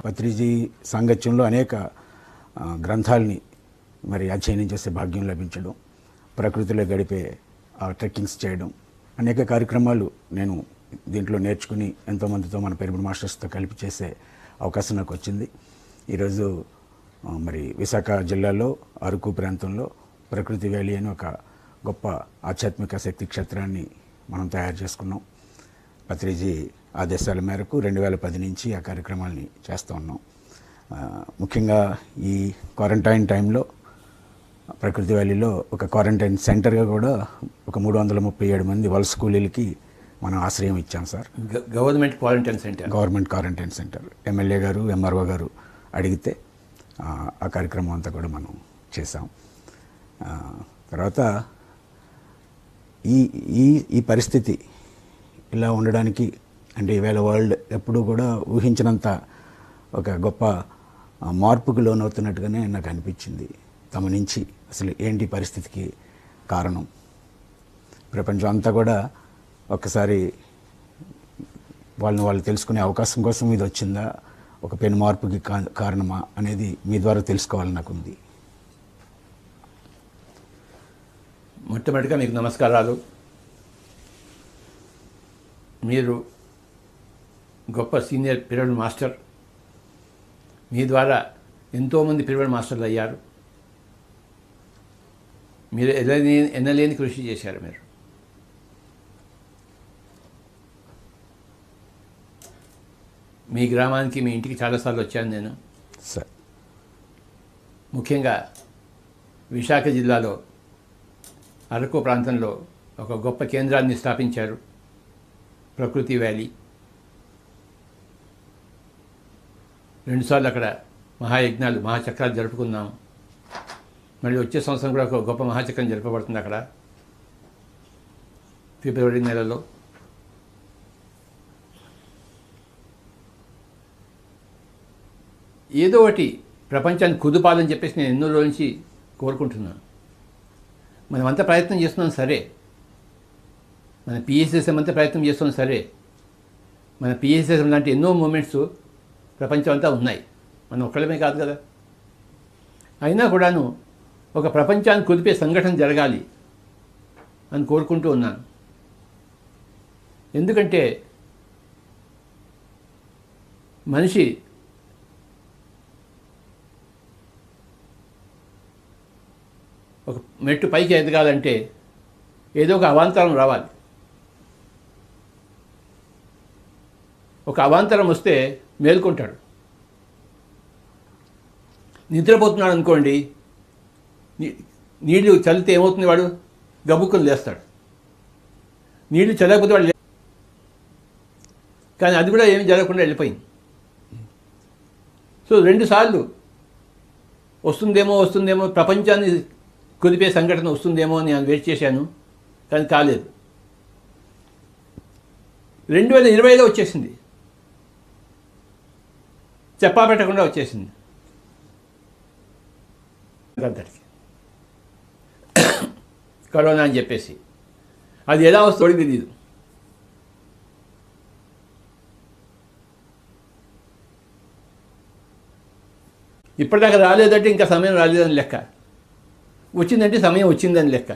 పత్రిజీ సాంగత్యంలో అనేక గ్రంథాలని మరి అధ్యయనం చేసే భాగ్యం లభించడం, ప్రకృతిలో గడిపే ట్రెక్కింగ్స్ చేయడం, అనేక కార్యక్రమాలు నేను దీంట్లో నేర్చుకుని ఎంతోమందితో మన పిరమిడ్ మాస్టర్స్తో కలిపి చేసే అవకాశం నాకు వచ్చింది. ఈరోజు మరి విశాఖ జిల్లాలో అరకు ప్రాంతంలో ప్రకృతి వ్యాలీ అని ఒక గొప్ప ఆధ్యాత్మిక శక్తి క్షేత్రాన్ని మనం తయారు చేసుకున్నాం. పత్రిజీ ఆదేశాల మేరకు 2010 నుంచి ఆ కార్యక్రమాలని చేస్తూ ఉన్నాం. ముఖ్యంగా ఈ క్వారంటైన్ టైంలో ప్రకృతి వ్యాలీలో ఒక క్వారంటైన్ సెంటర్గా కూడా ఒక 337 మంది వలస కూలీలకి మనం ఆశ్రయం ఇచ్చాం sir. Government quarantine centre MLA గారు, ఎంఆర్ఓ గారు అడిగితే ఆ కార్యక్రమం అంతా కూడా మనం చేసాం. తర్వాత ఈ పరిస్థితి ఇలా ఉండడానికి అంటే ఈవేళ వరల్డ్ ఎప్పుడూ కూడా ఊహించినంత ఒక గొప్ప మార్పుకు లోనవుతున్నట్టుగానే నాకు అనిపించింది. తమ నుంచి అసలు ఏంటి పరిస్థితికి కారణం, ప్రపంచం అంతా కూడా ఒక్కసారి వాళ్ళు తెలుసుకునే అవకాశం కోసం ఇది వచ్చిందా, ఒక పెను మార్పుకి కారణమా అనేది మీ ద్వారా తెలుసుకోవాలని నాకు ఉంది. మొట్టమొదటిగా మీకు నమస్కారాలు. మీరు గొప్ప సీనియర్ పిరమిడ్ మాస్టర్. మీ ద్వారా ఎంతోమంది పిరమిడ్ మాస్టర్లు అయ్యారు. మీరు ఎనలేని కృషి చేశారు. మీరు మీ గ్రామానికి, మీ ఇంటికి చాలాసార్లు వచ్చాను నేను. సార్, ముఖ్యంగా విశాఖ జిల్లాలో అరకు ప్రాంతంలో ఒక గొప్ప కేంద్రాన్ని స్థాపించారు, ప్రకృతి వ్యాలీ. 2 సార్లు అక్కడ మహాయజ్ఞాలు, మహాచక్రాలు జరుపుకున్నాము. మళ్ళీ వచ్చే సంవత్సరం కూడా ఒక గొప్ప మహాచక్రం జరపబడుతుంది అక్కడ ఫిబ్రవరి నెలలో. ఏదో ఒకటి ప్రపంచాన్ని కుదుపాలని చెప్పేసి నేను ఎన్నో రోజుల నుంచి కోరుకుంటున్నాను. మనమంతా ప్రయత్నం చేస్తున్నాం సరే, మన పిఎస్ఎస్ఎం అంతా ప్రయత్నం చేస్తున్నాం సరే, మన పిఎస్ఎస్ఎం లాంటి ఎన్నో మూమెంట్స్ ప్రపంచం అంతా ఉన్నాయి, మనం ఒక్కళ్ళమే కాదు కదా. అయినా కూడాను ఒక ప్రపంచాన్ని కుదిపే సంఘటన జరగాలి అని కోరుకుంటూ ఉన్నాను. ఎందుకంటే మనిషి ఒక మెట్టు పైకి ఎదగాలంటే ఏదో ఒక అవాంతరం రావాలి. ఒక అవాంతరం వస్తే మేల్కొంటాడు. నిద్రపోతున్నాడు అనుకోండి, నీళ్లు చల్లితే ఏమవుతుంది, వాడు గబుక్కుని లేస్తాడు. నీళ్లు చల్లకపోతే వాడు కానీ అది కూడా ఏమి జరగకుండా వెళ్ళిపోయింది. సో 2 సార్లు వస్తుందేమో ప్రపంచాన్ని కుదిపే సంఘటన వస్తుందేమో అని నేను వెయిట్ చేశాను, కానీ కాలేదు. 2020లో వచ్చేసింది, చెప్పా పెట్టకుండా వచ్చేసింది అంతటికి, కరోనా అని చెప్పేసి. అది ఎలా వస్తుందో తెలియదు. ఇప్పటిదాకా రాలేదంటే ఇంకా సమయం రాలేదని లెక్క, వచ్చిందంటే సమయం వచ్చిందని లెక్క.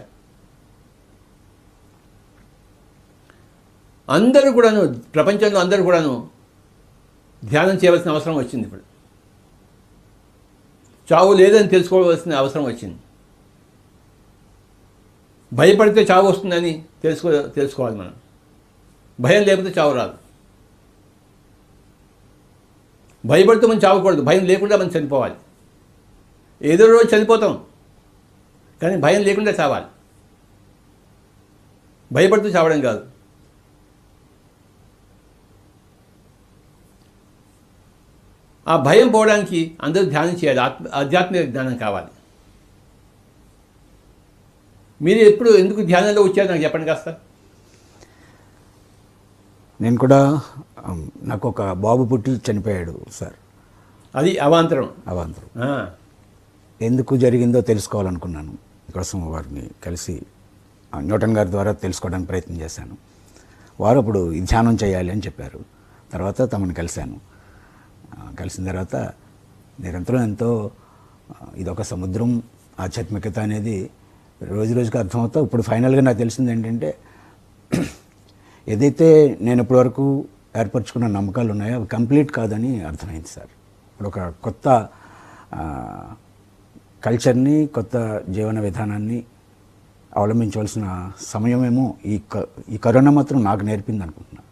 అందరూ కూడాను, ప్రపంచంలో అందరూ కూడాను ధ్యానం చేయవలసిన అవసరం వచ్చింది. ఇప్పుడు చావు లేదని తెలుసుకోవాల్సిన అవసరం వచ్చింది. భయపడితే చావు వస్తుందని తెలుసుకోవాలి మనం. భయం లేకపోతే చావు రాదు. భయపడితే మనం చావకూడదు, భయం లేకుండా మనం చనిపోవాలి. ఏదో రోజు చనిపోతాం, కానీ భయం లేకుండా చావాలి. భయపడుతూ చావడం కాదు. ఆ భయం పోవడానికి అందరూ ధ్యానం చేయాలి, ఆధ్యాత్మిక జ్ఞానం కావాలి. మీరు ఎప్పుడు ఎందుకు ధ్యానంలో వచ్చారు నాకు చెప్పండి కాస్త. నేను కూడా నాకు ఒక బాబు పుట్టి చనిపోయాడు సార్. అది అవాంతరం. ఎందుకు జరిగిందో తెలుసుకోవాలనుకున్నాను. కోసం వారిని కలిసి న్యూటన్ గారి ద్వారా తెలుసుకోవడానికి ప్రయత్నం చేశాను. వారు అప్పుడు ధ్యానం చేయాలి అని చెప్పారు. తర్వాత తమను కలిశాను. కలిసిన తర్వాత నిరంతరం ఎంతో ఇదొక సముద్రం ఆధ్యాత్మికత అనేది రోజు రోజుకి అర్థమవుతా. ఇప్పుడు ఫైనల్గా నాకు తెలిసింది ఏంటంటే ఏదైతే నేను ఇప్పటివరకు ఏర్పరచుకున్న నమ్మకాలు ఉన్నాయో అవి కంప్లీట్ కాదని అర్థమైంది సార్. ఇప్పుడు ఒక కొత్త కల్చర్ని, కొత్త జీవన విధానాన్ని అవలంబించవలసిన సమయమేమో ఈ కరోనా మాత్రం నాకు నేర్పింది అనుకుంటున్నా.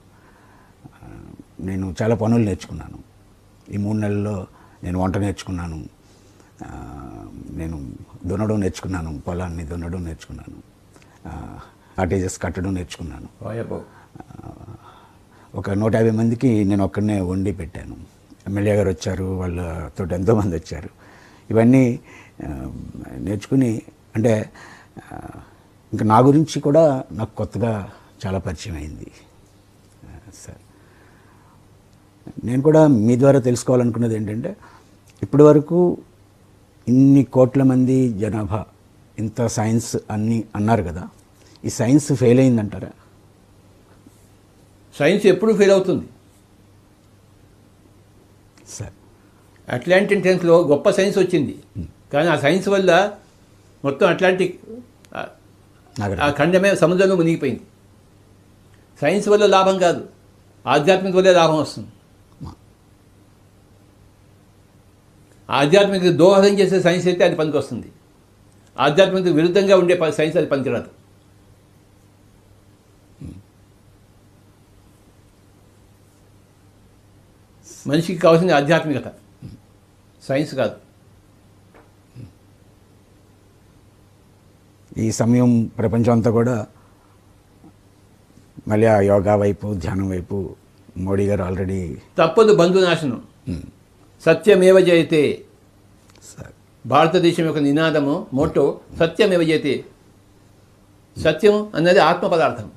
నేను చాలా పనులు నేర్చుకున్నాను ఈ 3 నెలల్లో. నేను వంట నేర్చుకున్నాను, నేను దున్నడం నేర్చుకున్నాను, పొలాన్ని దున్నడం నేర్చుకున్నాను, కాటేజెస్ కట్టడం నేర్చుకున్నాను. ఒక 150 మందికి నేను ఒక్కడనే వండి పెట్టాను. ఎమ్మెల్యే గారు వచ్చారు, వాళ్ళతో ఎంతోమంది వచ్చారు. ఇవన్నీ నేర్చుకుని అంటే ఇంకా నా గురించి కూడా నాకు కొత్తగా చాలా పరిచయం అయింది సార్. నేను కూడా మీ ద్వారా తెలుసుకోవాలనుకున్నది ఏంటంటే ఇప్పటి వరకు ఇన్ని కోట్ల మంది జనాభా, ఇంత సైన్స్ అన్నీ అన్నారు కదా, ఈ సైన్స్ ఫెయిల్ అయిందంటారా? సైన్స్ ఎప్పుడు ఫెయిల్ అవుతుంది సార్. అట్లాంటిక్ టెన్స్లో గొప్ప సైన్స్ వచ్చింది, కానీ ఆ సైన్స్ వల్ల మొత్తం అట్లాంటిక్ ఆ ఖండమే సముద్రంలో మునిగిపోయింది. సైన్స్ వల్ల లాభం కాదు, ఆధ్యాత్మిక వల్లే లాభం వస్తుంది. ఆధ్యాత్మిక దోహదం చేసే సైన్స్ అయితే అది పనికి వస్తుంది, ఆధ్యాత్మిక విరుద్ధంగా ఉండే సైన్స్ అది పనికిరాదు. మనిషికి కావాల్సింది ఆధ్యాత్మికత, సైన్స్ కాదు. ఈ సమయం ప్రపంచం అంతా కూడా మళ్ళీ ఆ యోగా వైపు, ధ్యానం వైపు మోడీ గారు ఆల్రెడీ తప్పదు బంధునాశనం, సత్యమేవ జయతే. భారతదేశం యొక్క నినాదము, మోటో సత్యమేవ జయతే. సత్యం అన్నది ఆత్మ పదార్థం,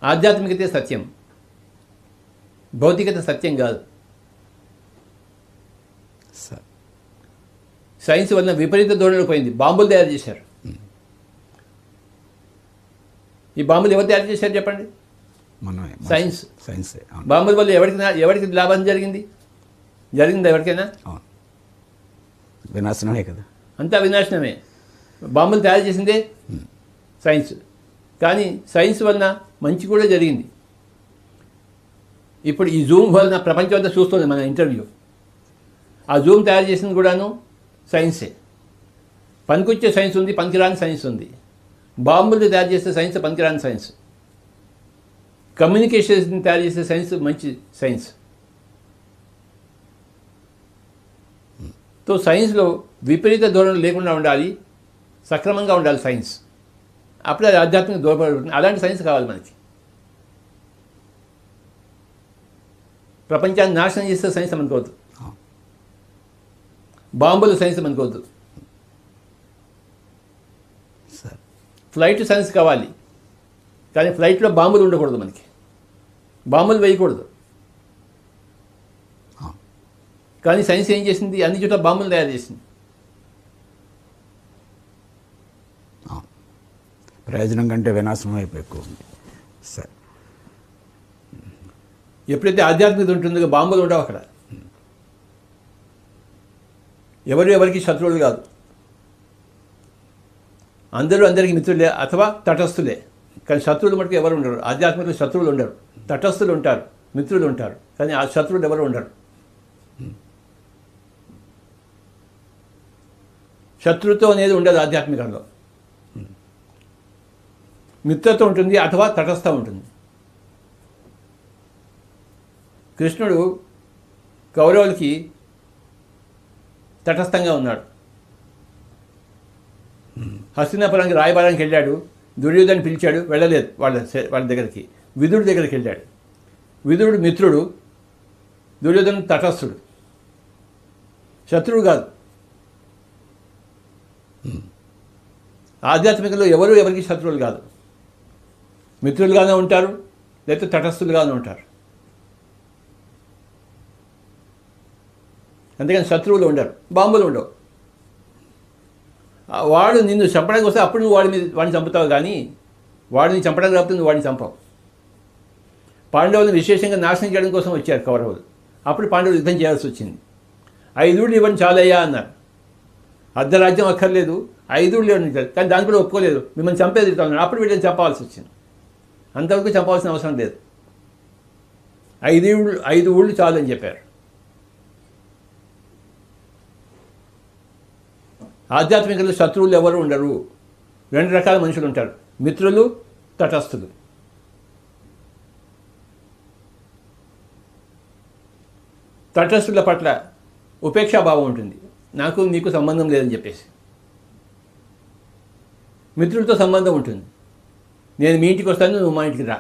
ఆధ్యాత్మికతే సత్యం, భౌతికత సత్యం కాదు. సైన్స్ వలన విపరీత ధోరణిలో పోయింది. బాంబులు తయారు చేశారు. ఈ బాంబులు ఎవరు తయారు చేశారు చెప్పండి? సైన్స్. బాంబుల వల్ల ఎవరికి లాభం జరిగిందా ఎవరికైనా? వినాశనమే కదా, అంతా వినాశనమే. బాంబులు తయారు చేసిందే సైన్స్, కానీ సైన్స్ వలన మంచి కూడా జరిగింది. ఇప్పుడు ఈ జూమ్ వలన ప్రపంచం అంతా చూస్తుంది మన ఇంటర్వ్యూ. ఆ జూమ్ తయారు చేసింది కూడాను సైన్సే. పనికొచ్చే సైన్స్ ఉంది, పనికిరాని సైన్స్ ఉంది. బాంబులు తయారు చేసే సైన్స్ పనికిరాని సైన్స్, కమ్యూనికేషన్ తయారు చేసే సైన్స్ మంచి సైన్స్. తో సైన్స్లో విపరీత ధోరణి లేకుండా ఉండాలి, సక్రమంగా ఉండాలి సైన్స్. అప్పుడే అది ఆధ్యాత్మిక దూరపడుతుంది. అలాంటి సైన్స్ కావాలి మనకి. ప్రపంచాన్ని నాశనం చేసే సైన్స్ మనకోవద్దు, బాంబుల సైన్స్ మనకోవద్దు. ఫ్లైట్ సైన్స్ కావాలి, కానీ ఫ్లైట్లో బాంబులు ఉండకూడదు, మనకి బాంబులు వేయకూడదు. కానీ సైన్స్ ఏం చేసింది? అన్ని చోట్ల బాంబులు తయారు చేసింది. ప్రయోజనం కంటే వినాశనం వైపు ఎక్కువ ఉంది సార్. ఎప్పుడైతే ఆధ్యాత్మికత ఉంటుందో బాంబులు ఉండవు అక్కడ. ఎవరికి శత్రువులు కాదు, అందరికీ మిత్రులే అథవా తటస్థులే. కానీ శత్రువులు మటుకు ఎవరు ఉండరు. ఆధ్యాత్మికలో శత్రువులు ఉండరు, తటస్థులు ఉంటారు, మిత్రులు ఉంటారు, కానీ ఆ శత్రువులు ఎవరు ఉండరు. శత్రుత్వం అనేది ఉండదు ఆధ్యాత్మికంలో. మిత్రత్వం ఉంటుంది అథవా తటస్థం ఉంటుంది. కృష్ణుడు కౌరవులకి తటస్థంగా ఉన్నాడు. హస్తినాపురానికి రాయబారానికి వెళ్ళాడు. దుర్యోధను పిలిచాడు, వెళ్ళలేదు వాళ్ళ దగ్గరికి. విదురుడి దగ్గరికి వెళ్ళాడు. విదురుడు మిత్రుడు, దుర్యోధను తటస్థుడు, శత్రువు కాదు. ఆధ్యాత్మికలో ఎవరికి శత్రువులు కాదు, మిత్రులుగానే ఉంటారు, లేకపోతే తటస్థులుగానే ఉంటారు. అంతేకాని శత్రువులు ఉండరు, బాంబులు ఉండవు. వాడు నిన్ను చంపడానికి వస్తే అప్పుడు నువ్వు వాడిని చంపుతావు, కానీ వాడిని చంపడానికి రాకపోతే నువ్వు వాడిని చంపవు. పాండవులను విశేషంగా నాశనం చేయడం కోసం వచ్చారు కౌరవులు. అప్పుడు పాండవులు యుద్ధం చేయాల్సి వచ్చింది. 5 ఊళ్ళు ఇవ్వండి చాలయ్యా అన్నారు. అర్ధరాజ్యం అక్కర్లేదు, 5 ఊళ్ళు ఇవ్వండి, కానీ దాని కూడా ఒప్పుకోలేదు. మిమ్మల్ని చంపేది అన్నారు. అప్పుడు వీళ్ళని చంపవలసి వచ్చింది. అంతవరకు చంపవలసిన అవసరం లేదు. 5 ఊళ్ళు చాలు అని చెప్పారు. ఆధ్యాత్మికలో శత్రువులు ఎవరు ఉండరు. 2 రకాల మనుషులు ఉంటారు, మిత్రులు, తటస్థులు. తటస్థుల పట్ల ఉపేక్షాభావం ఉంటుంది, నాకు నీకు సంబంధం లేదని చెప్పేసి. మిత్రులతో సంబంధం ఉంటుంది, నేను మీ ఇంటికి వస్తాను, నువ్వు మా ఇంటికి రా.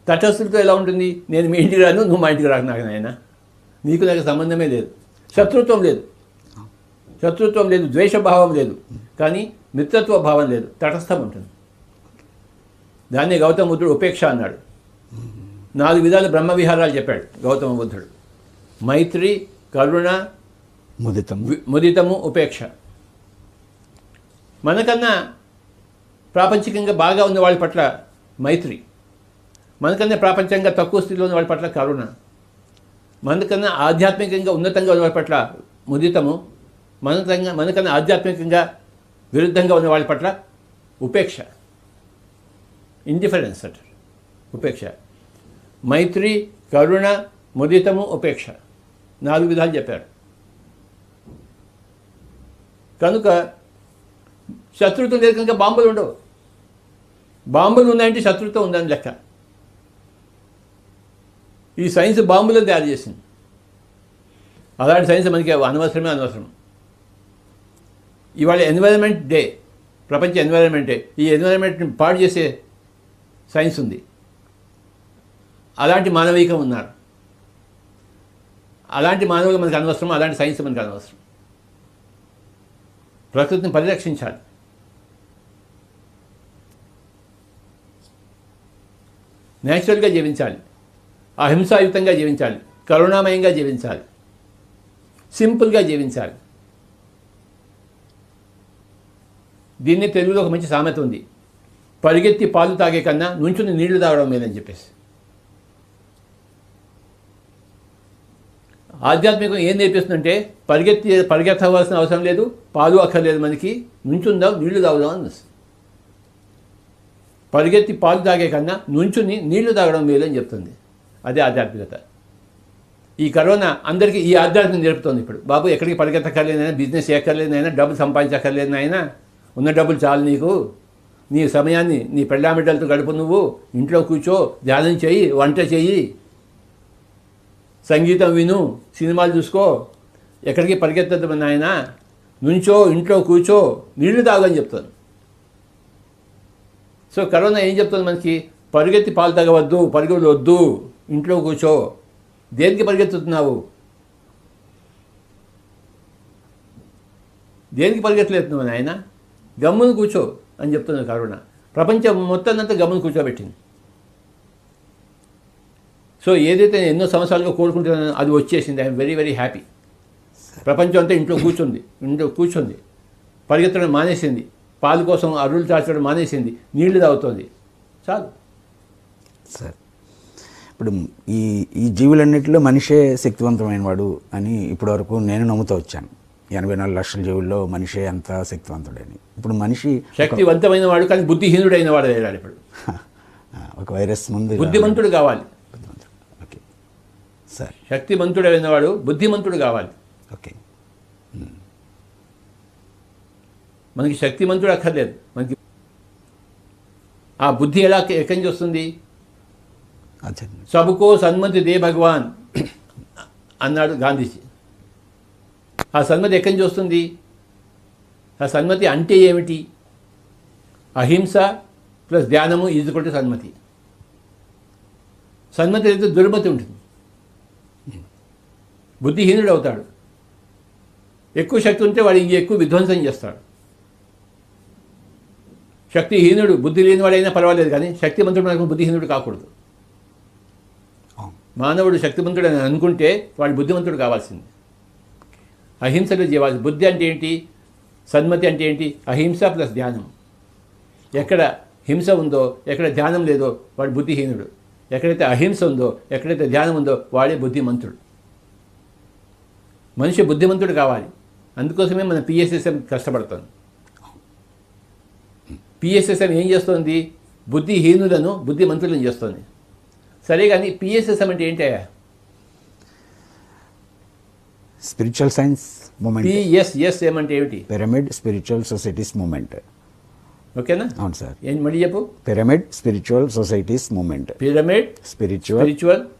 తటస్థులతో ఎలా ఉంటుంది, నేను మీ ఇంటికి రాను, నువ్వు మా ఇంటికి రాకు, నాకు నాయన నీకు నాకు సంబంధమే లేదు. శత్రుత్వం లేదు, ద్వేషభావం లేదు, కానీ మిత్రత్వ భావం లేదు, తటస్థం ఉంటుంది. దాన్ని గౌతమ బుద్ధుడు ఉపేక్ష అన్నాడు. 4 విధాల బ్రహ్మ విహారాలు చెప్పాడు గౌతమ బుద్ధుడు. మైత్రి, కరుణ, ముదితము, ఉపేక్ష. మనకన్నా ప్రాపంచికంగా బాగా ఉన్న వాళ్ళ పట్ల మైత్రి, మనకన్నా ప్రాపంచంగా తక్కువ స్థితిలో ఉన్న వాళ్ళ పట్ల కరుణ, మనకన్నా ఆధ్యాత్మికంగా ఉన్నతంగా ఉన్న వాళ్ళ పట్ల ముదితము, మనకన్నా ఆధ్యాత్మికంగా విరుద్ధంగా ఉన్న వాళ్ళ పట్ల ఉపేక్ష, ఇండిఫరెన్స్ అంటారు. ఉపేక్ష, మైత్రి, కరుణ, ముదితము, ఉపేక్ష 4 విధాలు చెప్పారు. కనుక శత్రుత్వం లేదు కనుక బాంబులు ఉండవు. బాంబులు ఉన్నాయంటే శత్రుత్వం ఉందని లెక్క. ఈ సైన్స్ బాంబులను తయారు చేసింది. అలాంటి సైన్స్ మనకి అనవసరం. ఇవాళ ఎన్వైరన్మెంట్ డే, ప్రపంచ ఎన్వైరన్మెంట్ డే. ఈ ఎన్వైరన్మెంట్ని పాడు చేసే సైన్స్ ఉంది. అలాంటి మానవీకం ఉన్నారు. అలాంటి మానవులు మనకు అనవసరం, అలాంటి సైన్స్ మనకు అనవసరం. ప్రకృతిని పరిరక్షించాలి. నేచురల్గా జీవించాలి, అహింసాయుతంగా జీవించాలి, కరుణామయంగా జీవించాలి, సింపుల్గా జీవించాలి. దీన్ని తెలుగులో ఒక మంచి సామెత ఉంది, పరిగెత్తి పాలు తాగే కన్నా నుంచుని నీళ్లు తాగడం మేలని చెప్పేసి. ఆధ్యాత్మికం ఏం నేర్పిస్తుందంటే పరిగెత్తవలసిన అవసరం లేదు, పాలు అక్కర్లేదు, మనకి నుంచుందాం నీళ్లు తాగుదాం అని. పరిగెత్తి పాలు తాగే కన్నా నుంచుని నీళ్లు తాగడం మేలు అని చెప్తుంది. అదే ఆధ్యాత్మికత. ఈ కరోనా అందరికీ ఈ ఆధ్యాత్మికత నేర్పుతుంది. ఇప్పుడు బాబు ఎక్కడికి పరిగెత్తక్కర్లేదైనా, బిజినెస్ చేయక్కర్లేదైనా, డబ్బులు సంపాదించక్కర్లేదైనా, ఉన్న డబ్బులు చాలు నీకు, నీ సమయాన్ని నీ పెళ్ళామిడ్డలతో గడుపు, నువ్వు ఇంట్లో కూర్చో, ధ్యానం చెయ్యి, వంట చెయ్యి, సంగీతం విను, సినిమాలు చూసుకో, ఎక్కడికి పరిగెత్తద్దు నాయన, నుంచో ఇంట్లో కూర్చో, నీళ్లు తాగని చెప్తాను. సో కరోనా ఏం చెప్తుంది మనకి, పరిగెత్తి పాలు తాగవద్దు, పరుగులు వద్దు, ఇంట్లో కూర్చో. దేనికి పరిగెత్తుతున్నావు, దేనికి పరిగెత్తలేస్తున్నావు నాయన, గమ్మును కూర్చో అని చెప్తున్నారు కరోనా. ప్రపంచం మొత్తాన్నంతా గమ్మును కూర్చోబెట్టింది. సో ఏదైతే నేను ఎన్నో సంవత్సరాలుగా కోరుకుంటున్నానో అది వచ్చేసింది. I'm very very happy. ప్రపంచం అంతా ఇంట్లో కూర్చుంది, పరిగెత్తడం మానేసింది, పాలు కోసం అరువులు చాచడం మానేసింది, నీళ్లు తాగుతోంది, చాలు. సార్, ఇప్పుడు ఈ జీవులన్నింటిలో మనిషే శక్తివంతమైన వాడు అని ఇప్పటివరకు నేను నమ్ముతూ వచ్చాను. 84 లక్షల జీవుల్లో మనిషే అంత శక్తివంతుడని. ఇప్పుడు మనిషి శక్తివంతమైన వాడు కానీ బుద్ధిహీనుడైన వాడు అయ్యాడు. ఇప్పుడు ఒక వైరస్ ముందు బుద్ధిమంతుడు కావాలి. ఓకే సార్, శక్తిమంతుడైన వాడు బుద్ధిమంతుడు కావాలి. ఓకే, మనకి శక్తిమంతుడు అక్కర్లేదు. మనకి ఆ బుద్ధి ఎక్కడి నుంచి వస్తుంది? సబుకో సన్మతి దే భగవాన్ అన్నాడు గాంధీజీ. ఆ సన్మతి ఎక్కడి నుంచి వస్తుంది? ఆ సన్మతి అంటే ఏమిటి? అహింస ప్లస్ ధ్యానము ఈజ్వల్ టు సన్మతి. సన్మతి అయితే దుర్మతి ఉంటుంది, బుద్ధిహీనుడు అవుతాడు. ఎక్కువ శక్తి ఉంటే వాడు ఎక్కువ విధ్వంసం చేస్తాడు. శక్తిహీనుడు, బుద్ధి లేనివాడైనా పర్వాలేదు, కానీ శక్తిమంతుడు మనకు బుద్ధిహీనుడు కాకూడదు. మానవుడు శక్తిమంతుడు అని అనుకుంటే వాడు బుద్ధిమంతుడు కావాల్సింది. అహింసలో జీవాలి. బుద్ధి అంటే ఏంటి, సన్మతి అంటే ఏంటి? అహింస ప్లస్ ధ్యానం. ఎక్కడ హింస ఉందో, ఎక్కడ ధ్యానం లేదో వాడు బుద్ధిహీనుడు. ఎక్కడైతే అహింస ఉందో, ఎక్కడైతే ధ్యానం ఉందో వాడే బుద్ధిమంతుడు. మనిషి బుద్ధిమంతుడు కావాలి. అందుకోసమే మన పిఎస్ఎస్ఎం కష్టపడుతుంది. పిఎస్ఎస్ఎం ఏం చేస్తుంది? బుద్ధిహీనులను బుద్ధిమంతులను చేస్తుంది. సరే కానీ పిఎస్ఎస్ఎం అంటే ఏంటయ్యా? Spiritual science moment. పిఎస్ఎస్ఎం అంటే ఏమిటి? Pyramid spiritual societies Movement. ఓకేనా? అవును సార్. ఏం మళ్ళీ చెప్పు. Pyramid spiritual societies Movement. Pyramid spiritual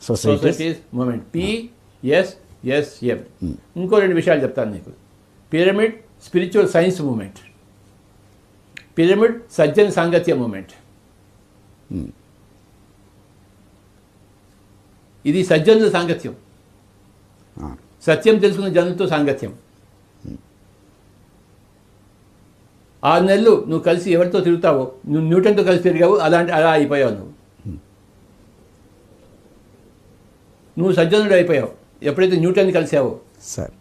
societies Movement, PSSM. ఇంకో 2 విషయాలు చెప్తాను నీకు. Pyramid spiritual science Movement, Pyramid సజ్జన సాంగత్య మూమెంట్. ఇది సజ్జనుల సాంగత్యం, సత్యం తెలుసుకున్న జనులతో సాంగత్యం. 6 నెలలు నువ్వు కలిసి ఎవరితో తిరుగుతావో, నువ్వు న్యూటన్తో కలిసి తిరిగావు, అలా అయిపోయావు. నువ్వు సజ్జనుడు అయిపోయావు ఎప్పుడైతే న్యూటన్ని కలిసావో. సార్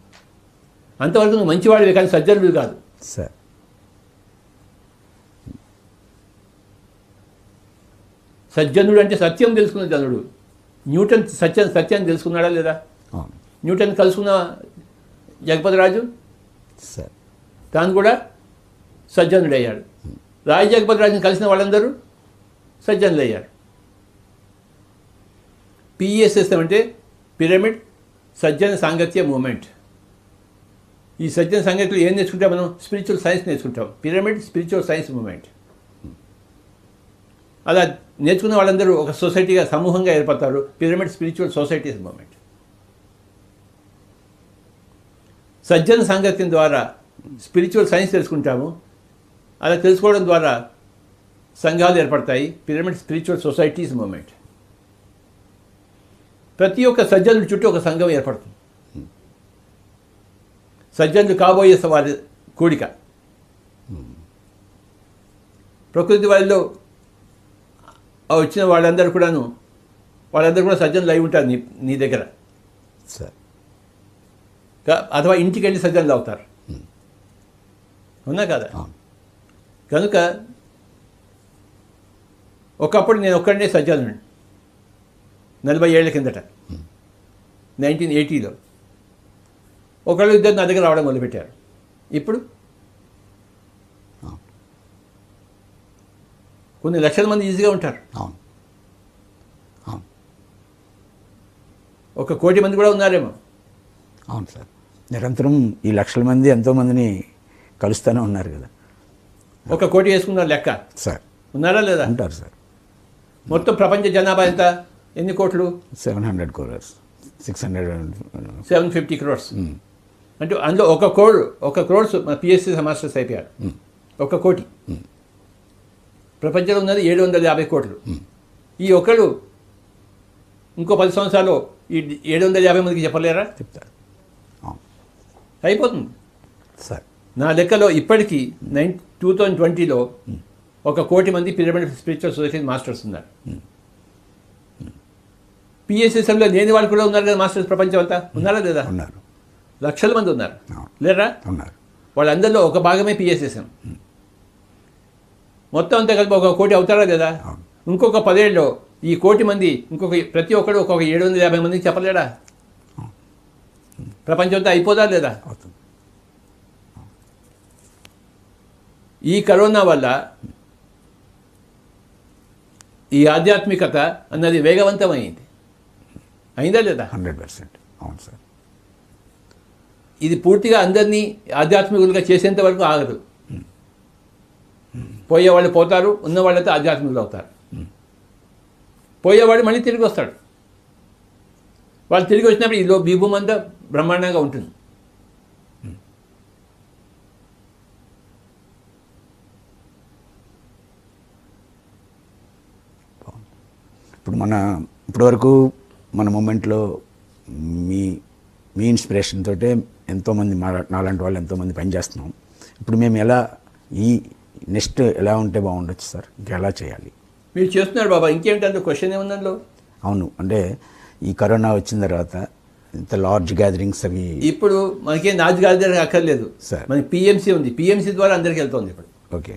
అంతవరకు నువ్వు మంచివాడివి కానీ సజ్జనుడు కాదు. సార్ సజ్జనుడు అంటే సత్యం తెలుసుకున్న జనుడు. న్యూటన్ సత్యాన్ని తెలుసుకున్నాడా లేదా? అవును న్యూటన్ కలుసుకున్న జగపతిరాజు సార్ తాను కూడా సజ్జనుడు అయ్యాడు. రాజ జగపతిరాజుని కలిసిన వాళ్ళందరూ సజ్జనులు అయ్యారు. పిఎస్ఎస్ఎం అంటే పిరమిడ్ సజ్జన సాంగత్య మూమెంట్. ఈ సజ్జన సాంగత్యంలో ఏం నేర్చుకుంటాం మనం? స్పిరిచువల్ సైన్స్ నేర్చుకుంటాం. Pyramid spiritual science movement. అలా నేర్చుకున్న వాళ్ళందరూ ఒక సొసైటీగా సమూహంగా ఏర్పడతారు. Pyramid spiritual societies movement. సజ్జన సాంగత్యం ద్వారా స్పిరిచువల్ సైన్స్ తెలుసుకుంటాము. అలా తెలుసుకోవడం ద్వారా సంఘాలు ఏర్పడతాయి. Pyramid spiritual societies moment. ప్రతి ఒక్క సజ్జనుడి చుట్టూ ఒక సంఘం ఏర్పడుతుంది. సజ్జనులు కాబోయే వారి కూడిక. ప్రకృతి వారిలో వచ్చిన వాళ్ళందరూ కూడా సజ్జనులు అయి ఉంటారు నీ దగ్గర. సార్ అథవా ఇంటికి వెళ్ళి సజ్జనులు అవుతారు. అవునా కదా? కనుక ఒకప్పుడు నేను ఒక్కడే సజ్జనుడిని 40 ఏళ్ల కిందట 1980లో. ఒకళ్ళు ఇద్దరు నా దగ్గర రావడం మొదలుపెట్టారు. ఇప్పుడు కొన్ని లక్షల మంది ఈజీగా ఉంటారు. అవును అవును 1 కోటి మంది కూడా ఉన్నారేమో. అవును సార్. నిరంతరం ఈ లక్షల మంది ఎంతోమందిని కలుస్తూనే ఉన్నారు కదా. 1 కోటి వేసుకున్నారు లెక్క. సార్ ఉన్నారా లేదా? ఉంటారు సార్. మొత్తం ప్రపంచ జనాభా ఎంత? ఎన్ని కోట్లు? 700 crores 600 750 crores. అంటే అందులో 1 crores మన పిఎస్సి మాస్టర్స్ అయిపోయారు. 1 కోటి. ప్రపంచంలో ఉన్నది 750 కోట్లు. ఈ ఒకళ్ళు ఇంకో 10 సంవత్సరాలు ఈ 750 మందికి చెప్పలేరా? చెప్తారు. అయిపోతుంది సార్. నా లెక్కలో ఇప్పటికీ 2020లో 1 కోటి మంది పిరమిడ్ స్పిరిచువల్ సొసైటీ మాస్టర్స్ ఉన్నారు. పిఎస్ఎస్ఎంలో లేని వాళ్ళు కూడా ఉన్నారు కదా మాస్టర్స్. ప్రపంచం అంతా ఉన్నారా లేదా? ఉన్నారు. లక్షల మంది ఉన్నారు. లేరా? ఉన్నారు. వాళ్ళందరిలో ఒక భాగమే పిఎస్ఎస్ఎం. మొత్తం అంతా కలిపి 1 కోటి అవుతారా లేదా? ఇంకొక 10 ఏళ్ళలో ఈ కోటి మంది ప్రతి ఒక్కడు ఒక్కొక్క 750 మందికి చెప్పలేడా? ప్రపంచం అంతా అయిపోదా లేదా? అవుతుంది. ఈ కరోనా వల్ల ఈ ఆధ్యాత్మికత అన్నది వేగవంతమైంది. అయిందా లేదా? 100%. అవును సార్. ఇది పూర్తిగా అందరినీ ఆధ్యాత్మికులుగా చేసేంత వరకు ఆగదు. పోయేవాళ్ళు పోతారు, ఉన్నవాళ్ళైతే ఆధ్యాత్మికులు అవుతారు. పోయేవాడు మళ్ళీ తిరిగి వస్తాడు. వాళ్ళు తిరిగి వచ్చినప్పుడు ఈలో భూమి అంతా బ్రహ్మాండంగా ఉంటుంది. ఇప్పటివరకు మన మూమెంట్లో మీ ఇన్స్పిరేషన్ తోటే ఎంతోమంది నాలాంటి వాళ్ళు ఎంతోమంది పనిచేస్తున్నాం. ఇప్పుడు మేము ఈ నెక్స్ట్ ఎలా ఉంటే బాగుండొచ్చు సార్? ఇంకా ఎలా చేయాలి? మీరు చేస్తున్నారు బాబా. ఇంకేమిటంటే క్వశ్చన్ ఏముందంలో? అవును, అంటే ఈ కరోనా వచ్చిన తర్వాత ఇంత లార్జ్ గ్యాదరింగ్స్ అవి ఇప్పుడు మనకేం లార్జ్ గ్యాదరింగ్ అక్కర్లేదు సార్. మనకి పిఎంసీ ఉంది. పిఎంసీ ద్వారా అందరికీ వెళ్తుంది ఇప్పుడు. ఓకే.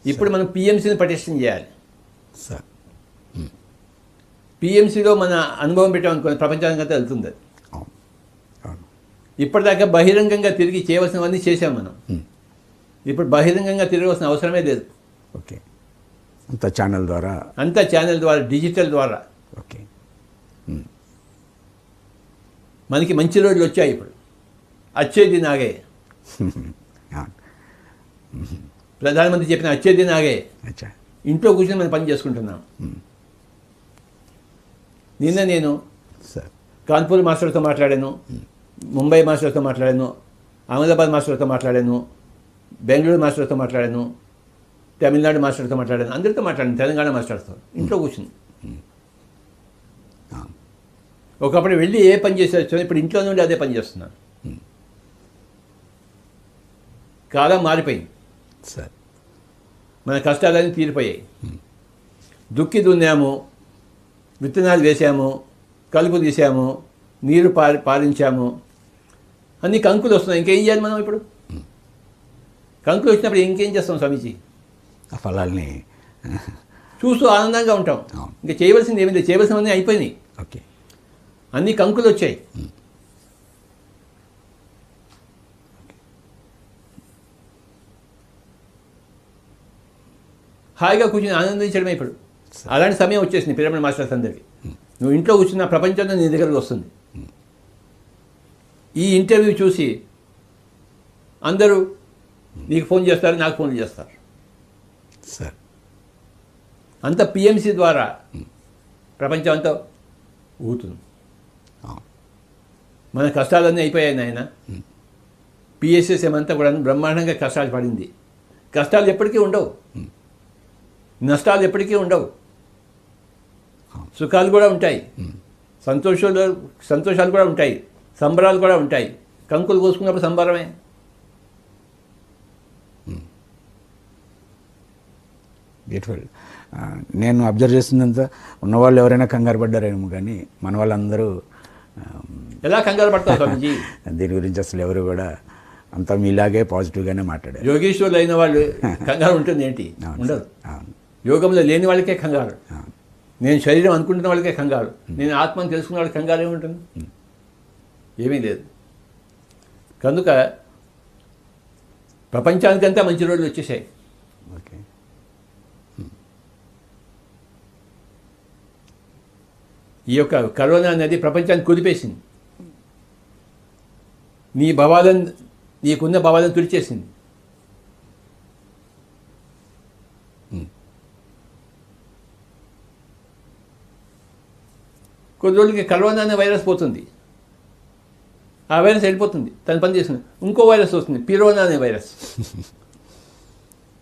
ఇప్పుడు మనం పిఎంసీని పటిష్టం చేయాలి సార్. పిఎంసీలో మన అనుభవం పెట్టామనుకోండి ప్రపంచానికి అంతా వెళ్తుంది అది. అవును అవును ఇప్పటిదాకా బహిరంగంగా తిరిగి చేయవలసినవన్నీ చేసాం మనం. ఇప్పుడు బహిరంగంగా తిరగవలసిన అవసరమే లేదు. ఓకే. అంత ఛానల్ ద్వారా. అంతా ఛానల్ ద్వారా, డిజిటల్ ద్వారా. ఓకే. మనకి మంచి రోజులు వచ్చాయి ఇప్పుడు. అచ్చేది నాగే. ప్రధానమంత్రి చెప్పిన అచ్చేది నాగే. అచ్చా. ఇంట్లో కూర్చొని మనం పని చేసుకుంటున్నాం. నిన్న నేను సార్ కాన్పూర్ మాస్టర్తో మాట్లాడాను, ముంబై మాస్టర్తో మాట్లాడాను, అహ్మదాబాద్ మాస్టర్తో మాట్లాడాను, బెంగళూరు మాస్టర్తో మాట్లాడాను, తమిళనాడు మాస్టర్తో మాట్లాడాను, అందరితో మాట్లాడాను, తెలంగాణ మాస్టర్తో. ఇంట్లో కూర్చుని ఒకప్పుడు వెళ్ళి ఏ పని చేసి వచ్చాను, ఇప్పుడు ఇంట్లో నుండి అదే పని చేస్తున్నాను. కాలం మారిపోయింది. సార్ మన కష్టాలన్నీ తీరిపోయాయి. దుక్కి దున్నాము, విత్తనాలు వేసాము, కలుపు తీసాము, నీరు పారించాము, అన్ని కంకులు వస్తున్నాయి. ఇంకేం చేయాలి మనం ఇప్పుడు? కంకులు వచ్చినప్పుడు ఇంకేం చేస్తాం స్వామీజీ? ఆ ఫలాల్ని చూస్తూ ఆనందంగా ఉంటాం. అవును. ఇంకా చేయవలసింది ఏమి లేదు, చేయవలసినవన్నీ అయిపోయినాయి. ఓకే. అన్ని కంకులు వచ్చాయి. హాయిగా కూర్చొని ఆనందించడమే ఇప్పుడు. అలాంటి సమయం వచ్చేసింది పిరమిడ్ మాస్టర్స్ అందరికీ. నువ్వు ఇంట్లో కూర్చున్న ప్రపంచంలో నీ దగ్గరకు వస్తుంది. ఈ ఇంటర్వ్యూ చూసి అందరూ నీకు ఫోన్ చేస్తారు, నాకు ఫోన్ చేస్తారు. సార్ అంత పిఎంసి ద్వారా ప్రపంచం అంతా ఊగుతుంది. మన కష్టాలన్నీ అయిపోయాయి నాయన. పిఎస్ఎస్ఎం అంతా కూడా బ్రహ్మాండంగా కష్టాలు పడింది. కష్టాలు ఎప్పటికీ ఉండవు, నష్టాలు ఎప్పటికీ ఉండవు, సుఖాలు కూడా ఉంటాయి, సంతోషాలు కూడా ఉంటాయి, సంబరాలు కూడా ఉంటాయి. కంకులు కోసుకున్నప్పుడు సంబరమే. బ్యూటిఫుల్. నేను అబ్జర్వ్ చేస్తున్నంత ఉన్నవాళ్ళు ఎవరైనా కంగారు పడ్డారేమో, కానీ మన వాళ్ళందరూ ఎలా కంగారు పడతారు స్వామీజీ? దీని గురించి అసలు ఎవరు కూడా అంతా మీలాగే పాజిటివ్గానే మాట్లాడారు. యోగేశ్వర్లు అయిన వాళ్ళు కంగారు ఉంటుంది ఏంటి? ఉండదు. యోగంలో లేని వాళ్ళకే కంగారు. నేను శరీరం అనుకుంటున్న వాళ్ళకే కంగారు. నేను ఆత్మను తెలుసుకున్న వాళ్ళకి కంగారు ఏముంటుంది? ఏమీ లేదు. కనుక ప్రపంచానికంతా మంచి రోజులు వచ్చేసాయి. ఓకే. ఈ యొక్క కరోనా అనేది ప్రపంచాన్ని కుదిపేసింది. నీకున్న భావాలను తుడిచేసింది. కొద్ది రోజులకి కరోనా అనే వైరస్ పోతుంది. ఆ వైరస్ వెళ్ళిపోతుంది, తన పని చేస్తుంది. ఇంకో వైరస్ వస్తుంది, పిరోనా అనే వైరస్.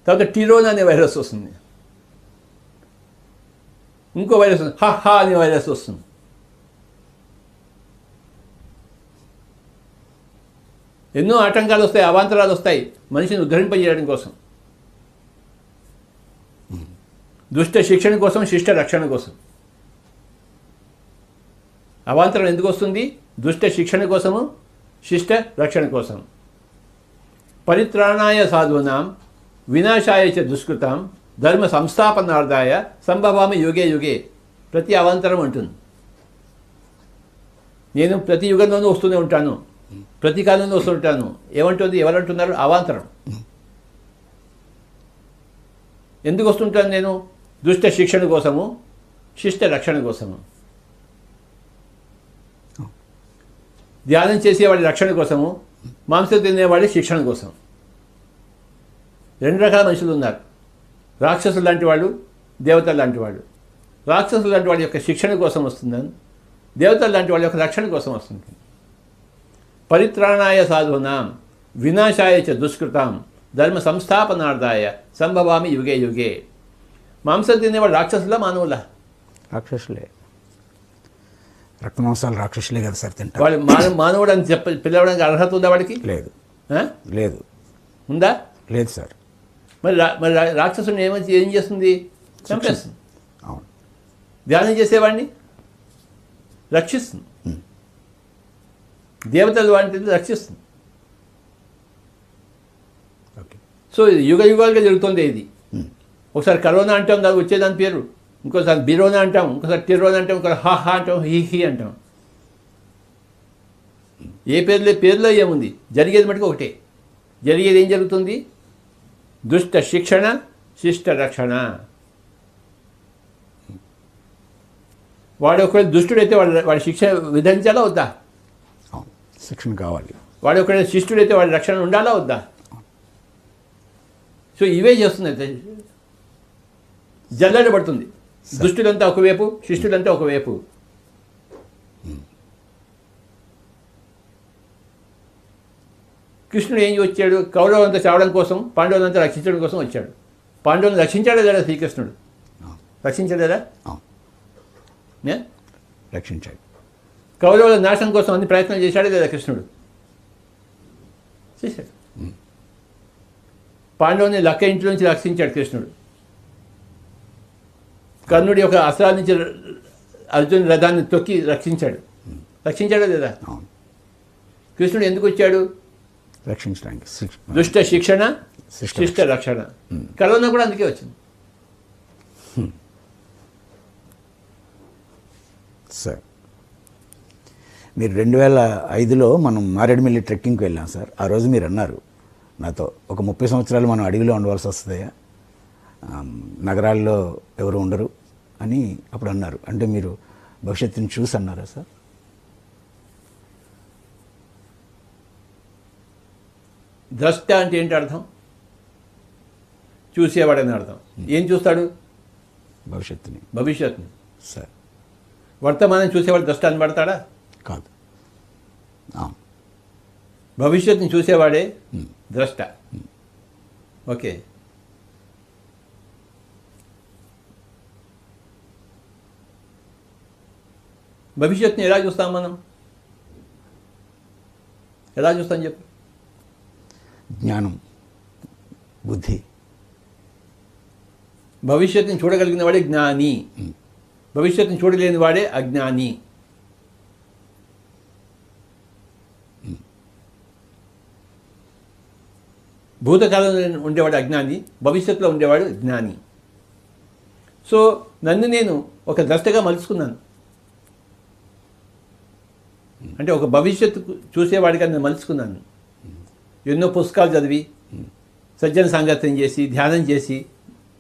తర్వాత టిరోనా అనే వైరస్ వస్తుంది. ఇంకో వైరస్ వస్తుంది, హా అనే వైరస్ వస్తుంది. ఎన్నో ఆటంకాలు వస్తాయి, అవాంతరాలు వస్తాయి మనిషిని ఉద్ధరింపజేయడం కోసం, దుష్ట శిక్షణ కోసం, శిష్ట రక్షణ కోసం. అవాంతరం ఎందుకు వస్తుంది? దుష్ట శిక్షణ కోసము, శిష్ట రక్షణ కోసం. పరిత్రాణాయ సాధూనాం వినాశాయ చ దుష్కృతాం ధర్మ సంస్థాపనార్థాయ సంభవామి యుగే యుగే. ప్రతి అవాంతరం ఉంటుంది. నేను ప్రతి యుగంలోనూ వస్తూనే ఉంటాను, ప్రతి కాలంలో వస్తుంటాను. ఏమంటుంది? ఎవరంటున్నారు? అవాంతరం. ఎందుకు వస్తుంటాను నేను? దుష్ట శిక్షణ కోసము, శిష్ట రక్షణ కోసము. ధ్యానం చేసేవాడి రక్షణ కోసము, మాంసం తినేవాడి శిక్షణ కోసం. రెండు రకాల మనుషులు ఉన్నారు. రాక్షసులు లాంటి వాళ్ళు, దేవతలు లాంటి వాళ్ళు. రాక్షసులు లాంటి వాడి యొక్క శిక్షణ కోసం వస్తుందని, దేవతలు లాంటి వాళ్ళ యొక్క రక్షణ కోసం వస్తుంది. పరిత్రాణాయ సాధూనాం వినాశాయ చ దుష్కృతాం ధర్మ సంస్థాపనార్థాయ సంభవామి యుగే యుగే. మాంసం తినేవాడు రాక్షసులా, మానవులా? రాక్షసులే. రక్తమాంసాలు రాక్షసులే కదా సార్ తింటారు. వాడు మానవుడు అని పిలవడానికి అర్హత ఉందా వాడికి? లేదు. ఆ? లేదు. ఉందా? లేదు సార్. మరి రాక్షసుని ఏం చేస్తుంది? చంపేస్తుంది. అవును. ధ్యానం చేసేవాడిని రక్షిస్తుంది. దేవతలు వాటిని రక్షిస్తుంది. ఓకే. సో ఇది యుగ యుగాలుగా జరుగుతుంది. ఇది ఒకసారి కరోనా అంటే వచ్చేదాని పేరు ఇంకోసారి బిరోనా అంటాం, ఇంకోసారి టిరోనా అంటాం, ఇంకోసారి హా హా అంటాం, హీ హీ అంటాం. ఏ పేరులో ఏముంది, జరిగేది మటుకు ఒకటే. జరిగేది ఏం జరుగుతుంది? దుష్ట శిక్షణ, శిష్ట రక్షణ. వాడు ఒకవేళ దుష్టుడైతే వాడి శిక్ష విధించాలా వద్దా? అవును, శిక్షణ కావాలి. వాడు ఒకవేళ శిష్టుడైతే వాడి రక్షణ ఉండాలా వద్దా? సో ఇవే చేస్తుంది, జల్లెడ పడుతుంది. దుష్టులంతా ఒకవైపు, శిష్టులంతా ఒకవైపు. కృష్ణుడు ఏం వచ్చాడు? కౌరవులంతా చావడం కోసం, పాండవులంతా రక్షించడం కోసం వచ్చాడు. పాండవులను రక్షించాడా లేదా శ్రీకృష్ణుడు? రక్షించలేదా? రక్షించాడు. కౌరవుల నాశనం కోసం అన్ని ప్రయత్నం చేశాడే లేదా కృష్ణుడు? చేశాడు. పాండవుని లక్క ఇంటి నుంచి రక్షించాడు కృష్ణుడు. కర్ణుడి యొక్క అస్త్రాల నుంచి అర్జున్ రథాన్ని తొక్కి రక్షించాడా లేదా? కృష్ణుడు ఎందుకు వచ్చాడు? రక్షించడానికి. దుష్ట శిక్షణ, శిష్ట రక్షణ. కరోనా కూడా అందుకే వచ్చింది. సార్, మీరు 2005లో మనం మారేడుమిల్లి ట్రెక్కింగ్కి వెళ్ళాం సార్. ఆ రోజు మీరు అన్నారు నాతో, ఒక 30 సంవత్సరాలు మనం అడవిలో ఉండవలసి వస్తుందయ్యా, నగరాల్లో ఎవరు ఉండరు అని అప్పుడు అన్నారు. అంటే మీరు భవిష్యత్తుని చూసి అన్నారా సార్? ద్రష్ట అంటే ఏంటి అర్థం? చూసేవాడని అర్థం. ఏం చూస్తాడు? భవిష్యత్తుని. సార్, వర్తమానం చూసేవాడు ద్రష్ట అని పడతాడా? కాదు. భవిష్యత్తుని చూసేవాడే ద్రష్ట. ఓకే. భవిష్యత్తుని ఎలా చూస్తాం మనం? ఎలా చూస్తాం చెప్పు? జ్ఞానం, బుద్ధి. భవిష్యత్తుని చూడగలిగిన వాడే జ్ఞాని, భవిష్యత్తుని చూడలేని వాడే అజ్ఞాని. భూతకాలంలో ఉండేవాడు అజ్ఞాని, భవిష్యత్తులో ఉండేవాడు జ్ఞాని. సో నన్ను నేను ఒక ద్రష్టగా మలుచుకున్నాను. అంటే ఒక భవిష్యత్తు చూసేవాడిగా నేను మలుచుకున్నాను. ఎన్నో పుస్తకాలు చదివి, సజ్జన సాంగత్యం చేసి, ధ్యానం చేసి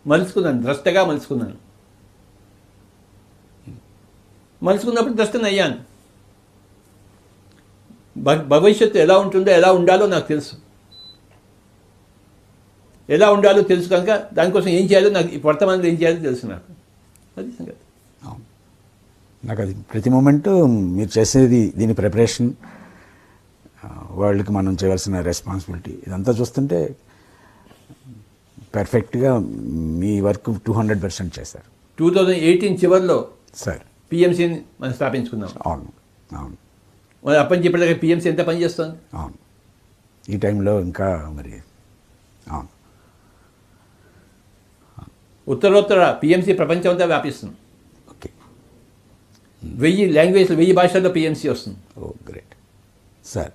మలుచుకున్నాను, ద్రష్టగా మలుచుకున్నాను. మలుచుకున్నప్పుడు ద్రష్టను అయ్యాను. భవిష్యత్తు ఎలా ఉంటుందో, ఎలా ఉండాలో నాకు తెలుసు. ఎలా ఉండాలో తెలుసు కనుక దానికోసం ఏం చేయాలో నాకు, ఈ వర్తమానంలో ఏం చేయాలో తెలుసు నాకు. అది సంగతి. నాకు అది ప్రతి మూమెంటు మీరు చేసేది, దీని ప్రిపరేషన్, వరల్డ్కి మనం చేయవలసిన రెస్పాన్సిబిలిటీ, ఇదంతా చూస్తుంటే పర్ఫెక్ట్గా మీ వర్క్ 200% చేశారు. 2018 చివరిలో సార్ పిఎంసీని మనం స్థాపించుకున్నాం. అవును, అవును. మరి అప్పని చెప్పేదాకా పిఎంసీ ఎంత పని చేస్తుంది? అవును, ఈ టైంలో ఇంకా మరి. అవును, ఉత్తరోత్తర పిఎంసీ ప్రపంచం అంతా వ్యాపిస్తుంది. ఓకే. 1000 లాంగ్వేజ్లో, 1000 భాషల్లో పిఎంసీ వస్తుంది. ఓ గ్రేట్ సార్.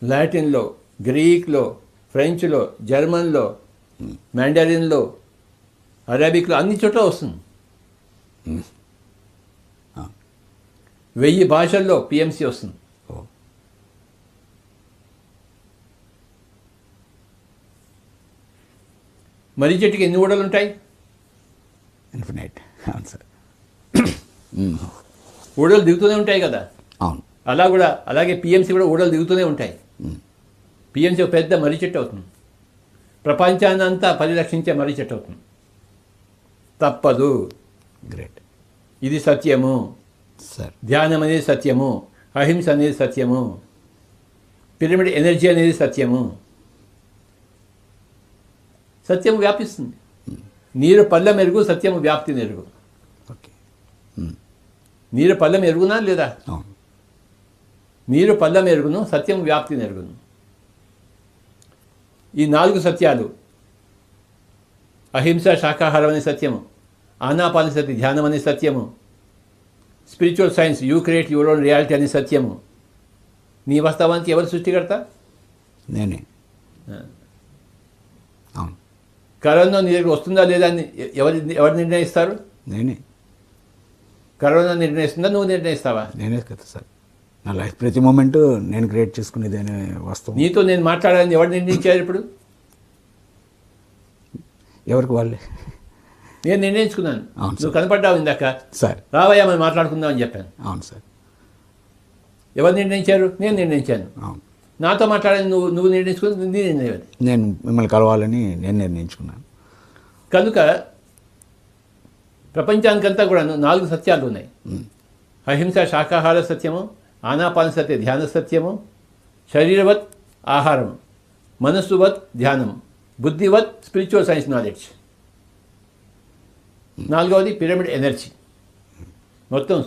లాటిన్లో, గ్రీక్లో, ఫ్రెంచ్లో, జర్మన్లో, మ్యాండరిన్లో, అరబిక్లో, అన్ని చోట్ల వస్తుంది. 1000 భాషల్లో పిఎంసీ వస్తుంది. మర్రి చెట్టుకి ఎన్ని ఊడలు ఉంటాయి? ఇన్ఫినైట్. అవును సార్. ఊడలు దిగుతూనే ఉంటాయి కదా. అవును. అలాగే పిఎంసీ కూడా ఊడలు దిగుతూనే ఉంటాయి. పిఎంసీ ఒక పెద్ద మర్రి చెట్టు అవుతుంది. ప్రపంచాన్ని అంతా పరిరక్షించే మర్రి చెట్టు అవుతుంది. తప్పదు. గ్రేట్. ఇది సత్యము సార్. ధ్యానం అనేది సత్యము, అహింస అనేది సత్యము, పిరమిడ్ ఎనర్జీ అనేది సత్యము. సత్యము వ్యాపిస్తుంది. నీరు పళ్ళెం ఎరుగు, సత్యము వ్యాప్తి నెరుగు. ఓకే. నీరు పళ్ళెం ఎరుగునా లేదా? అవును. నీరు పళ్ళెం ఎరుగును, సత్యం వ్యాప్తి నెరుగును. ఈ 4 సత్యాలు, అహింస శాకాహారం అనే సత్యము, ఆనాపానసతి ధ్యానం అనే సత్యము, spiritual science you create your own reality అనే సత్యము. నీ వాస్తవానికి ఎవరు సృష్టికర్త? నేనే. అవును. కరోనా నీ దగ్గర వస్తుందా లేదా అని ఎవరు నిర్ణయిస్తారు? నేనే కరోనా నిర్ణయిస్తుందా, నువ్వు నిర్ణయిస్తావా? నేనే కదా సార్. నా లైఫ్ ప్రతి మూమెంట్ నేను క్రియేట్ చేసుకునేది అనే వాస్తవం. నీతో నేను మాట్లాడాలని ఎవరు నిర్ణయించారు ఇప్పుడు? ఎవరికి వాళ్ళే. నేను నిర్ణయించుకున్నాను. అవును నువ్వు కనపడ్డావు ఇందాక, సార్. రావయ్యా మనం మాట్లాడుకుందాం అని చెప్పాను. అవును సార్. ఎవరు నిర్ణయించారు? నేను నిర్ణయించాను. అవును. నాతో మాట్లాడాలని నువ్వు నిర్ణయించుకుని నీ నిర్ణయం. నేను మిమ్మల్ని కలవాలని నేను నిర్ణయించుకున్నాను. కనుక ప్రపంచానికంతా కూడా 4 సత్యాలు ఉన్నాయి. అహింస శాకాహార సత్యము, ఆనాపాన సత్య ధ్యాన సత్యము, శరీరవత్ ఆహారం, మనస్సువత్ ధ్యానం, బుద్ధివత్ స్పిరిచువల్ సైన్స్ నాలెడ్జ్. 4వది పిరమిడ్ ఎనర్జీ. మొత్తం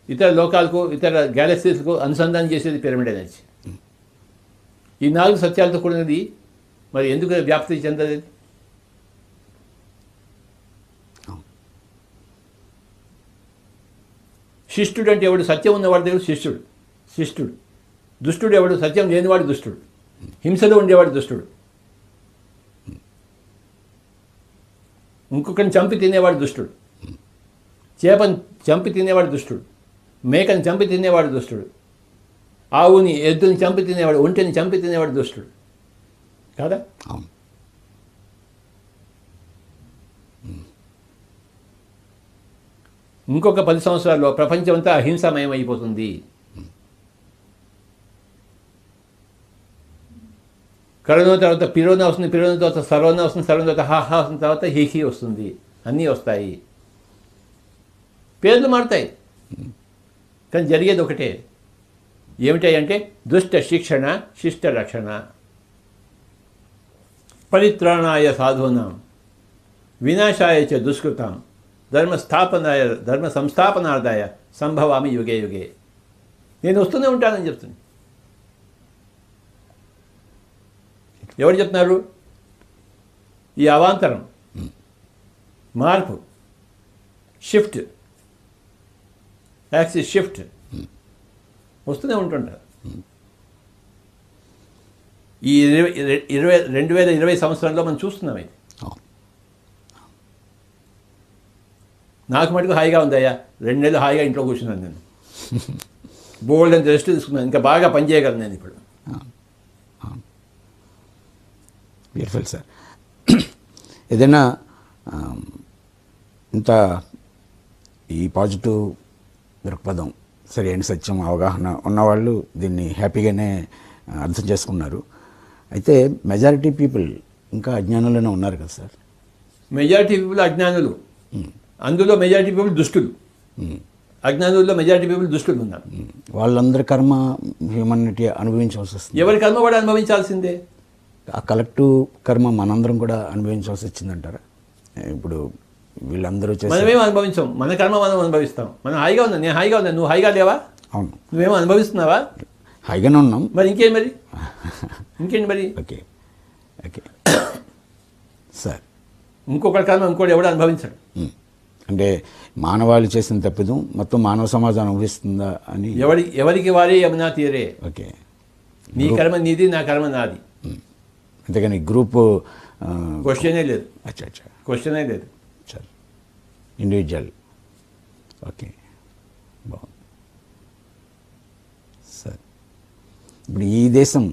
ఇతర లోకాలకు, ఇతర గ్యాలక్సీస్కు అనుసంధానం చేసేది పిరమిడ్ ఎనర్జీ. ఈ 4 సత్యాలతో కూడినది మరి ఎందుకు వ్యాప్తి చెందలేదు? శిష్టుడు అంటే ఎవడు? సత్యం ఉన్నవాడి దగ్గర శిష్టుడు. శిష్టుడు. దుష్టుడు ఎవడు? సత్యం లేనివాడు దుష్టుడు. హింసలో ఉండేవాడు దుష్టుడు. ఇంకొకరిని చంపి తినేవాడు దుష్టుడు. చేపని చంపి తినేవాడు దుష్టుడు. మేకని చంపి తినేవాడు దుష్టుడు. ఆవుని, ఎద్దుని చంపి తినేవాడు, ఒంటిని చంపి తినేవాడు దుష్టుడు కాదా? అవును. ఇంకొక 10 సంవత్సరాల్లో ప్రపంచం అంతా అహింసామయం అయిపోతుంది. కరోనా తర్వాత పిరోనా వస్తుంది, పిరోనా తర్వాత సరోనా వస్తుంది, సరోనా తర్వాత హాహా వస్తుంది, తర్వాత హీహీ వస్తుంది. అన్నీ వస్తాయి, పేర్లు మారుతాయి, కానీ జరిగేది ఒకటే. ఏమిటాయంటే దుష్ట శిక్షణ, శిష్ట రక్షణ. పరిత్రాణాయ సాధూనాం వినాశాయ చ దుష్కృతాం ధర్మ సంస్థాపనార్థాయ సంభవామి యుగే యుగే. నేను వస్తూనే ఉంటానని చెప్తున్నాను. ఎవరు చెప్తున్నారు? ఈ అవాంతరం, మార్పు, షిఫ్ట్, యాక్సిస్ షిఫ్ట్ వస్తూనే ఉంటుంటారు. ఈ 2020 సంవత్సరంలో మనం చూస్తున్నాం ఇది. నాకు మటుకు హాయిగా ఉందయ్యా. 2 నెలలు హాయిగా ఇంట్లో కూర్చున్నాను నేను. బోల్డ్ అని రెస్ట్ తీసుకున్నాను. ఇంకా బాగా పనిచేయగలను నేను ఇప్పుడు. Beautiful sir. ఏదైనా ఇంత ఈ పాజిటివ్ దృక్పథం, సరైన సత్యం, అవగాహన ఉన్నవాళ్ళు దీన్ని హ్యాపీగానే అర్థం చేసుకున్నారు. అయితే మెజారిటీ పీపుల్ ఇంకా అజ్ఞానంలోనే ఉన్నారు కదా సార్. మెజారిటీ పీపుల్ అజ్ఞానులు. అందులో మెజారిటీ పీపుల్ దుష్టులు. అజ్ఞానుల్లో మెజారిటీ పీపుల్ దుష్టులు ఉన్నారు. వాళ్ళందరి కర్మ హ్యూమనిటీ అనుభవించవలసి వస్తుంది. ఎవరి కర్మ కూడా అనుభవించాల్సిందే. ఆ కలెక్టివ్ కర్మ మనందరం కూడా అనుభవించవలసి వచ్చిందంటారా? ఇప్పుడు వీళ్ళందరూ మనమేం అనుభవించాం, మన కర్మ మనం అనుభవిస్తాం. మనం హాయిగా ఉన్నాం. నేను హాయిగా ఉన్నాను, నువ్వు హాయిగా లేవా? అవును. నువ్వేమో అనుభవిస్తున్నావా? హాయిగానే ఉన్నాం. మరి ఇంకేంటి మరి? ఇంకేంటి మరి? Okay okay sir. ఇంకొకటి కర్మ ఇంకోటి ఎవడు అనుభవించడు. అంటే మానవాళి చేసిన తప్పిదం మొత్తం మానవ సమాజం అనుభవిస్తుందా అని ఎవరికి వారే యమునా తీరే. ఓకే. నీ కర్మ నీది, నా కర్మ నాది. అంతేగాని గ్రూప్ క్వశ్చనే లేదు. అచ్చా అచ్చా. క్వశ్చనే లేదు. Sir individual. ఓకే, బాగుంది సార్. ఇప్పుడు ఈ దేశం,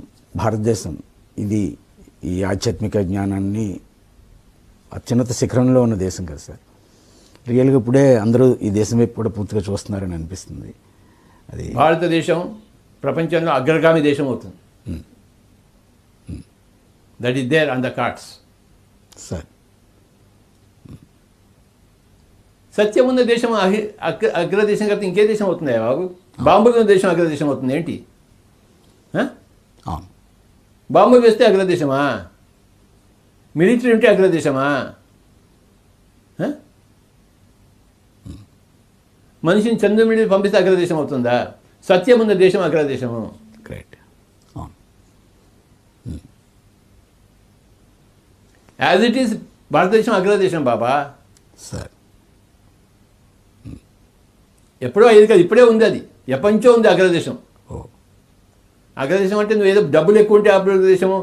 భారతదేశం, ఇది ఈ ఆధ్యాత్మిక జ్ఞానాన్ని అత్యున్నత శిఖరంలో ఉన్న దేశం కదా సార్. రియల్గా ఇప్పుడే అందరూ ఈ దేశం వైపు కూడా పూర్తిగా చూస్తున్నారని అనిపిస్తుంది. అది భారతదేశం ప్రపంచంలో అగ్రగామి దేశం అవుతుంది. That is there on the cards sir. సత్యం ఉన్న దేశం అగ్రదేశం కాబట్టి ఇంకే దేశం అవుతుంది బాబు? బాంబులు ఉన్న దేశం అగ్రదేశం అవుతుంది ఏంటి? అవును. బాంబులు వేస్తే అగ్రదేశమా? మిలిటరీ ఉంటే అగ్రదేశమా? మనిషిని చంద్రుడి మీద పంపిస్తే అగ్రదేశం అవుతుందా? సత్యం ఉన్న దేశం అగ్రదేశము. గ్రేట్. అవును. యాజ్ ఇట్ ఈస్ భారతదేశం అగ్రదేశం బాబా సార్. ఎప్పుడో అయ్యేది కాదు, ఇప్పుడే ఉంది. అది ఎప్పటించో ఉంది అగ్రదేశం. ఓ, అగ్రదేశం అంటే నువ్వు ఏదో డబ్బులు ఎక్కువ ఉంటే అగ్రదేశము,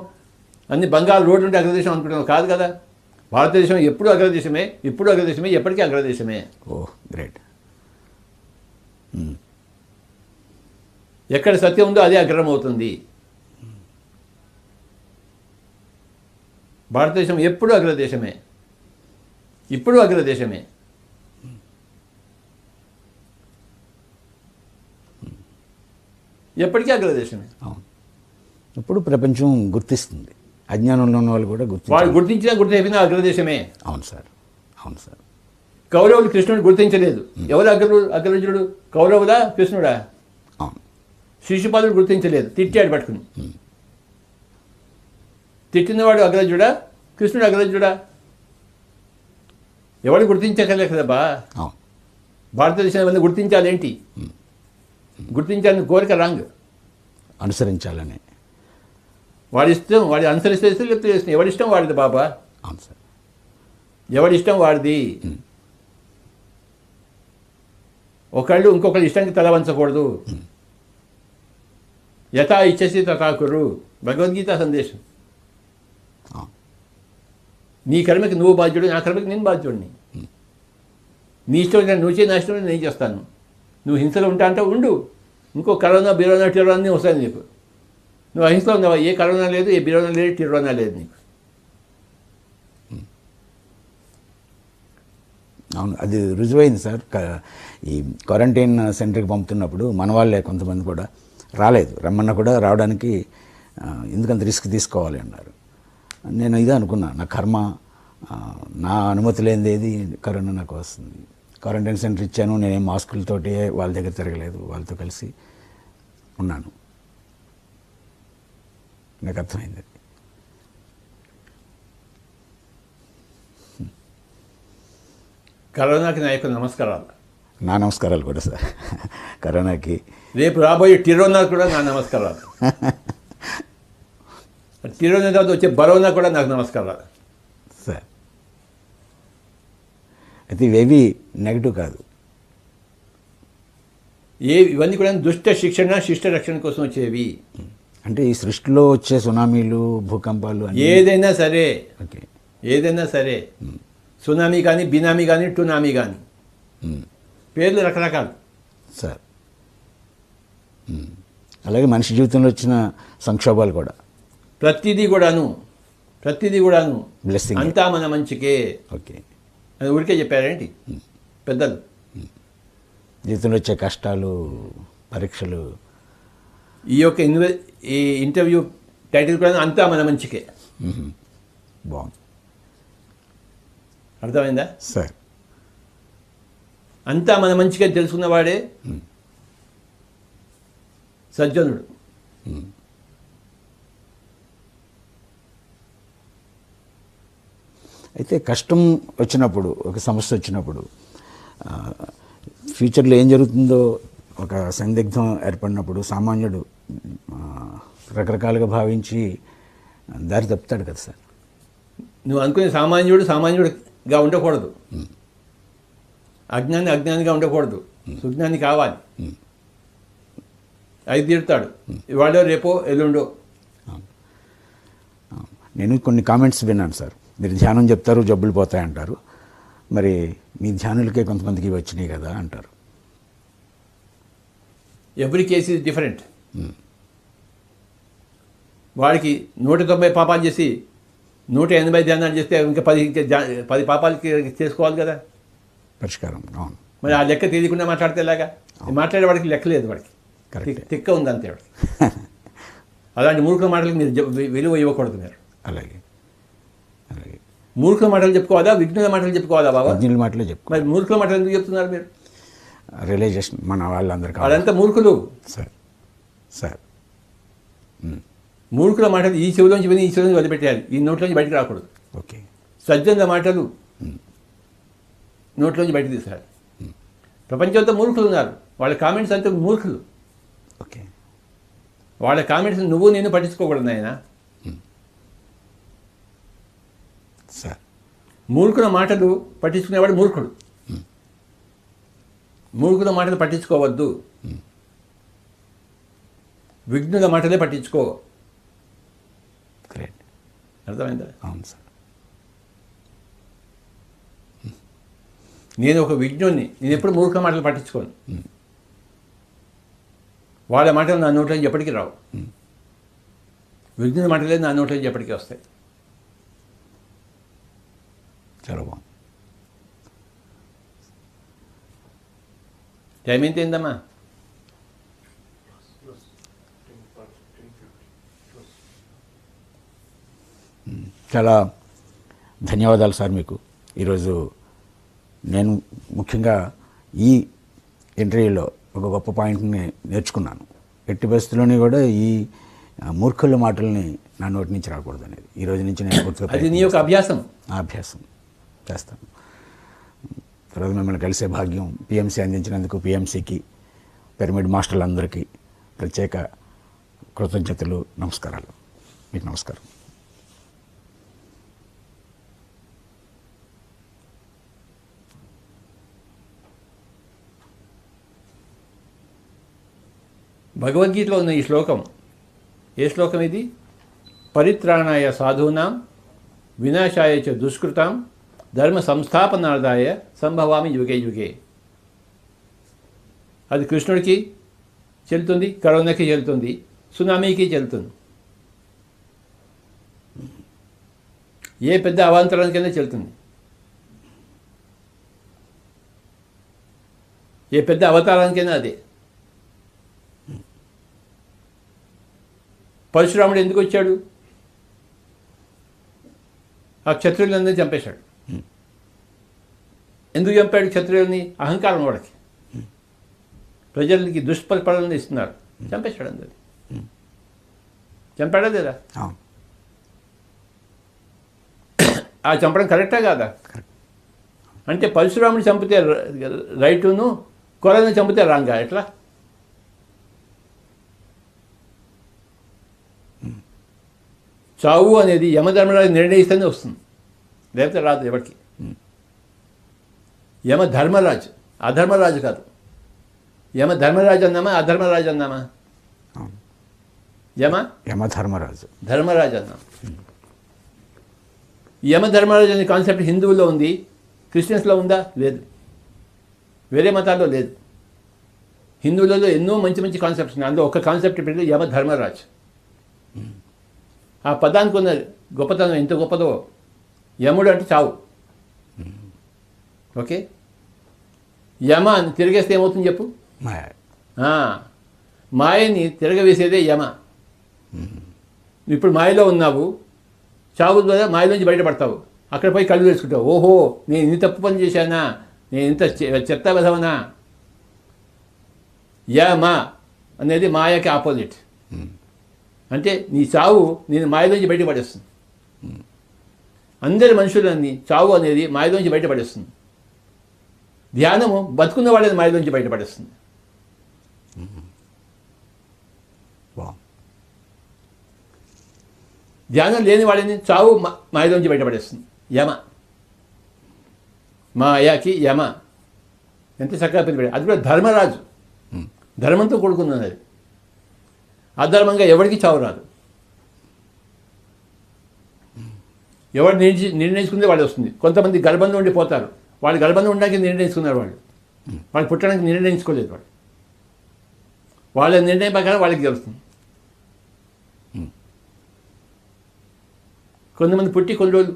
అన్ని బంగారు రోడ్లు ఉంటే అగ్రదేశం అనుకుంటున్నావు కాదు కదా. భారతదేశం ఎప్పుడు అగ్రదేశమే, ఇప్పుడు అగ్రదేశమే, ఎప్పటికీ అగ్రదేశమే. ఓ గ్రేట్. ఎక్కడ సత్యం ఉందో అదే అగ్రం అవుతుంది. భారతదేశం ఎప్పుడు అగ్రదేశమే, ఇప్పుడు అగ్రదేశమే. ఎప్పటికీ అగ్రదేశమే. అవును. ఇప్పుడు ప్రపంచం గుర్తిస్తుంది, అజ్ఞానంలో ఉన్న వాళ్ళు కూడా వాళ్ళు గుర్తించినా గుర్తించినా అగ్రదేశమే. అవును సార్, అవును సార్. కౌరవులు కృష్ణుడు గుర్తించలేదు. ఎవరు అగ్రజుడు, కౌరవుడా కృష్ణుడా? అవును. శిశుపాలుడు గుర్తించలేదు, తిట్టాడు పట్టుకుని. తిట్టినవాడు అగ్రజుడా, కృష్ణుడు అగ్రజుడా? ఎవడు గుర్తించగలే కదబ్బా. అవును. భారతదేశం వల్ల గుర్తించాలేంటి? గుర్తించాలని కోరిక రాంగ్. అనుసరించాలని వాడి ఇష్టం, వాడి అనుసరిస్తే లేకపోతే చేస్తుంది. ఎవడిష్టం వాడిది బాబా. అవును సార్. ఎవడిష్టం వాడిది. ఒకళ్ళు ఇంకొకళ్ళు ఇష్టానికి తల వంచకూడదు. యథా ఇచ్చసి తథా కురు, భగవద్గీత సందేశం. నీ కర్మకి నువ్వు బాధ్యుడు, నా కర్మకి నేను బాధ్యుడిని. నీ ఇష్టం నువ్వు చేయి, నా ఇష్టం నేను చేస్తాను. నువ్వు హింసలో ఉంటా అంటే ఉండు. ఇంకో కరోనా బిరోనా టిరోనా వస్తాయి నీకు. నువ్వు అహింసలో ఉన్నావా? ఏ కరోనా లేదు, ఏ బిరోనా లేదు, టిరోనా లేదు నీకు. అవును, అది రుజువైంది సార్. ఈ క్వారంటైన్ సెంటర్కి పంపుతున్నప్పుడు మన వాళ్ళే కొంతమంది కూడా రాలేదు, రమ్మన్నా కూడా రావడానికి ఎందుకంత రిస్క్ తీసుకోవాలి అన్నారు. నేను ఇదే అనుకున్నా, నా కర్మ, నా అనుమతి లేనిది ఏది కరోనా నాకు వస్తుంది. క్వారంటైన్ సెంటర్ ఇచ్చాను, నేనేం మాస్కులతోటి వాళ్ళ దగ్గర తిరగలేదు, వాళ్ళతో కలిసి ఉన్నాను. నాకు అర్థమైంది. కరోనాకి నా యొక్క నమస్కారాలు. నా నమస్కారాలు కూడా సార్. కరోనాకి, రేపు రాబోయే టిరోనా కూడా నా నమస్కారాలు. టిరోనా తర్వాత వచ్చే బరోనా కూడా నాకు నమస్కారాలు సార్. అయితే ఇవేవి నెగిటివ్ కాదు, ఇవన్నీ కూడా దుష్ట శిక్షణ, శిష్ట రక్షణ కోసం వచ్చేవి. అంటే ఈ సృష్టిలో వచ్చే సునామీలు, భూకంపాలు ఏదైనా సరే, ఓకే, ఏదైనా సరే, సునామీ కానీ, బినామీ కానీ, టునామీ కానీ, పేర్లు రకరకాలు సార్. అలాగే మనిషి జీవితంలో వచ్చిన సంక్షోభాలు కూడా, ప్రతిదీ కూడాను బ్లెస్సింగ్, అంతా మన మంచికే. ఓకే, అది ఊరికే చెప్పారేంటి పెద్దలు? జీవితంలో వచ్చే కష్టాలు, పరీక్షలు. ఈ యొక్క ఈ ఇంటర్వ్యూ టైటిల్ కూడా అంతా మన మంచికే. బాగుంది, అర్థమైందా సార్? అంతా మన మంచిగా తెలుసుకున్నవాడే సజ్జనుడు. అయితే కష్టం వచ్చినప్పుడు, ఒక సమస్య వచ్చినప్పుడు, ఫ్యూచర్లో ఏం జరుగుతుందో ఒక సందిగ్ధం ఏర్పడినప్పుడు సామాన్యుడు రకరకాలుగా భావించి దారి తప్పుతాడు కదా సార్. నువ్వు అనుకునే సామాన్యుడిగా ఉండకూడదు, అజ్ఞానిగా ఉండకూడదు, సుజ్ఞాని కావాలి. అది తీరుతాడు, ఇవాళో రేపో ఎల్లుండో. నేను కొన్ని కామెంట్స్ విన్నాను సార్. మీరు ధ్యానం చెప్తారు, జబ్బులు పోతాయంటారు, మరి మీ ధ్యానులకే కొంతమందికి వచ్చినాయి కదా అంటారు. Every case is different. వాడికి 190 పాపాలు చేసి 180 ధ్యానాలు చేస్తే ఇంకా 10 పాపాలకి చేసుకోవాలి కదా పరిష్కారం. అవును, మరి ఆ లెక్క తెలియకుండా మాట్లాడితే ఎలాగా? మాట్లాడే వాడికి లెక్క లేదు, వాడికి తిక్క ఉంది అంతే వాడికి. అలాంటి మూర్ఖ మాటలకు మీరు విలువ ఇవ్వకూడదు మీరు. అలాగే అలాగే. మూర్ఖుల మాటలు చెప్పుకోవాలా, విజ్ఞుల మాటలు చెప్పుకోవాలా బాబా? విజ్ఞుల మాటలే చెప్పుకో. మరి మూర్ఖుల మాటలు ఎందుకు చెప్తున్నారు మీరు? రియలైజేషన్ మన వాళ్ళందరికీ. వాళ్ళంతా మూర్ఖులు సార్. సార్, మూర్ఖుల మాటలు ఈ చెవిలోంచి విని ఈ చెవిలోంచి వదిలిపెట్టేయాలి, ఈ నోట్లోంచి బయటకు రాకూడదు. ఓకే. సజ్జనుల మాటలు నోట్లోంచి బయటకు తీసారు. ప్రపంచంతో మూర్ఖులు ఉన్నారు, వాళ్ళ కామెంట్స్ అంతా మూర్ఖులు. ఓకే. వాళ్ళ కామెంట్స్ నువ్వు నేను పట్టించుకోకూడదు ఆయన. సార్, మూర్ఖుల మాటలు పట్టించుకునేవాడు మూర్ఖుడు. మూర్ఖుల మాటలు పట్టించుకోవద్దు, విఘ్నుల మాటలే పట్టించుకో. గ్రేట్. అర్థమైందా? అవును సార్. నేను ఒక విజ్ఞుణ్ణి, నేను ఎప్పుడు మూర్ఖ మాటలు పట్టించుకోను. వాళ్ళ మాటలు నా నోట్లోంచి ఎప్పటికీ రావు. విజ్ఞుని మాటలే నా నోట్లోంచి ఎప్పటికీ వస్తాయి. చాలా బాగుంది. టైం ఎంత అయిందమ్మా? చాలా ధన్యవాదాలు సార్ మీకు. ఈరోజు నేను ముఖ్యంగా ఈ ఇంటర్వ్యూలో ఒక గొప్ప పాయింట్ని నేర్చుకున్నాను. ఎట్టి పరిస్థితుల్లోని కూడా ఈ మూర్ఖుల మాటల్ని నా నోటి నుంచి రాకూడదు అనేది ఈ రోజు నుంచి నేను పూర్తిగా అది నీ యొక్క అభ్యాసం. ఆ అభ్యాసం చేస్తాను. తర్వాత మిమ్మల్ని కలిసే భాగ్యం పిఎంసీ అందించినందుకు పిఎంసీకి, పిరమిడ్ మాస్టర్లందరికీ ప్రత్యేక కృతజ్ఞతలు, నమస్కారాలు. మీకు నమస్కారం. భగవద్గీతలో ఉన్న ఈ శ్లోకం, ఏ శ్లోకం ఇది? పరిత్రాణాయ సాధూనాం వినాశాయ చ దుష్కృతాం ధర్మ సంస్థాపనార్థాయ సంభవామి యుగే యుగే. అది కృష్ణుడికి చెల్లుతుంది, కరోనాకి చెల్లుతుంది, సునామీకి చెల్లుతుంది. ఏ పెద్ద అవాంతరానికైనా చెల్లుతుంది. ఏ పెద్ద అవతారానికైనా అదే. పరశురాముడు ఎందుకు వచ్చాడు? ఆ క్షత్రియులందరినీ చంపేశాడు. ఎందుకు చంపాడు క్షత్రియుల్ని? అహంకారం వాడికి. ప్రజలకి దుష్పరిపాలన ఇస్తున్నారు, చంపేశాడు అందరినీ. చంపాడా లేదా? ఆ చంపడం కరెక్టా కాదా? అంటే పరశురాముని చంపితే రైటును, కొరను చంపితే రాంగా? ఎట్లా? చావు అనేది యమధర్మరాజు నిర్ణయిస్తేనే వస్తుంది, లేకపోతే రాదు ఎవరికి. యమధర్మరాజు, అధర్మరాజు కాదు. యమధర్మరాజు అన్నామా, అధర్మరాజు అన్నామా? యమధర్మరాజు, ధర్మరాజు అన్నాం. యమధర్మరాజు అనే కాన్సెప్ట్ హిందువుల్లో ఉంది, క్రిస్టియన్స్లో ఉందా? లేదు. వేరే మతాల్లో లేదు. హిందువులలో ఎన్నో మంచి మంచి కాన్సెప్ట్స్ ఉన్నాయి. అందులో ఒక కాన్సెప్ట్ పెట్టి యమధర్మరాజు. ఆ పదానికి ఉన్న గొప్పతనం ఎంత గొప్పదో. యముడు అంటే చావు. ఓకే, యమ అని తిరిగేస్తే ఏమవుతుంది చెప్పు? మాయని తిరగవేసేదే యమ. ఇప్పుడు మాయలో ఉన్నావు, చావు ద్వారా మాయలోంచి బయటపడతావు. అక్కడ పోయి కళ్ళు వేసుకుంటావు. ఓహో, నేను ఇంత తప్పు పని చేశానా, నేను ఇంత చెత్త విధవనా. యమ అనేది మాయకి ఆపోజిట్. అంటే నీ చావు నేను మాయలోంచి బయటపడేస్తుంది. అందరి మనుషులన్నీ చావు అనేది మాయలోంచి బయటపడేస్తుంది. ధ్యానము బతుకున్న వాళ్ళని మాయలోంచి బయటపడేస్తుంది. ధ్యానం లేని వాళ్ళని చావు మాయలోంచి బయటపడేస్తుంది. యమ, మాయకి యమ. ఎంత చక్కగా పిలిపాడు. అది కూడా ధర్మరాజు, ధర్మంతో కూడుకున్నది. అది అధర్మంగా ఎవరికి చావు రాదు. ఎవరు నిర్ణయించుకుంటే వాళ్ళు వస్తుంది. కొంతమంది గర్భంలో ఉండిపోతారు, వాళ్ళు గర్భంలో ఉండడానికి నిర్ణయించుకున్నారు. వాళ్ళు పుట్టడానికి నిర్ణయించుకోలేదు. వాళ్ళ నిర్ణయం ప్రకారం వాళ్ళకి తెలుస్తుంది. కొంతమంది పుట్టి కొన్ని రోజులు,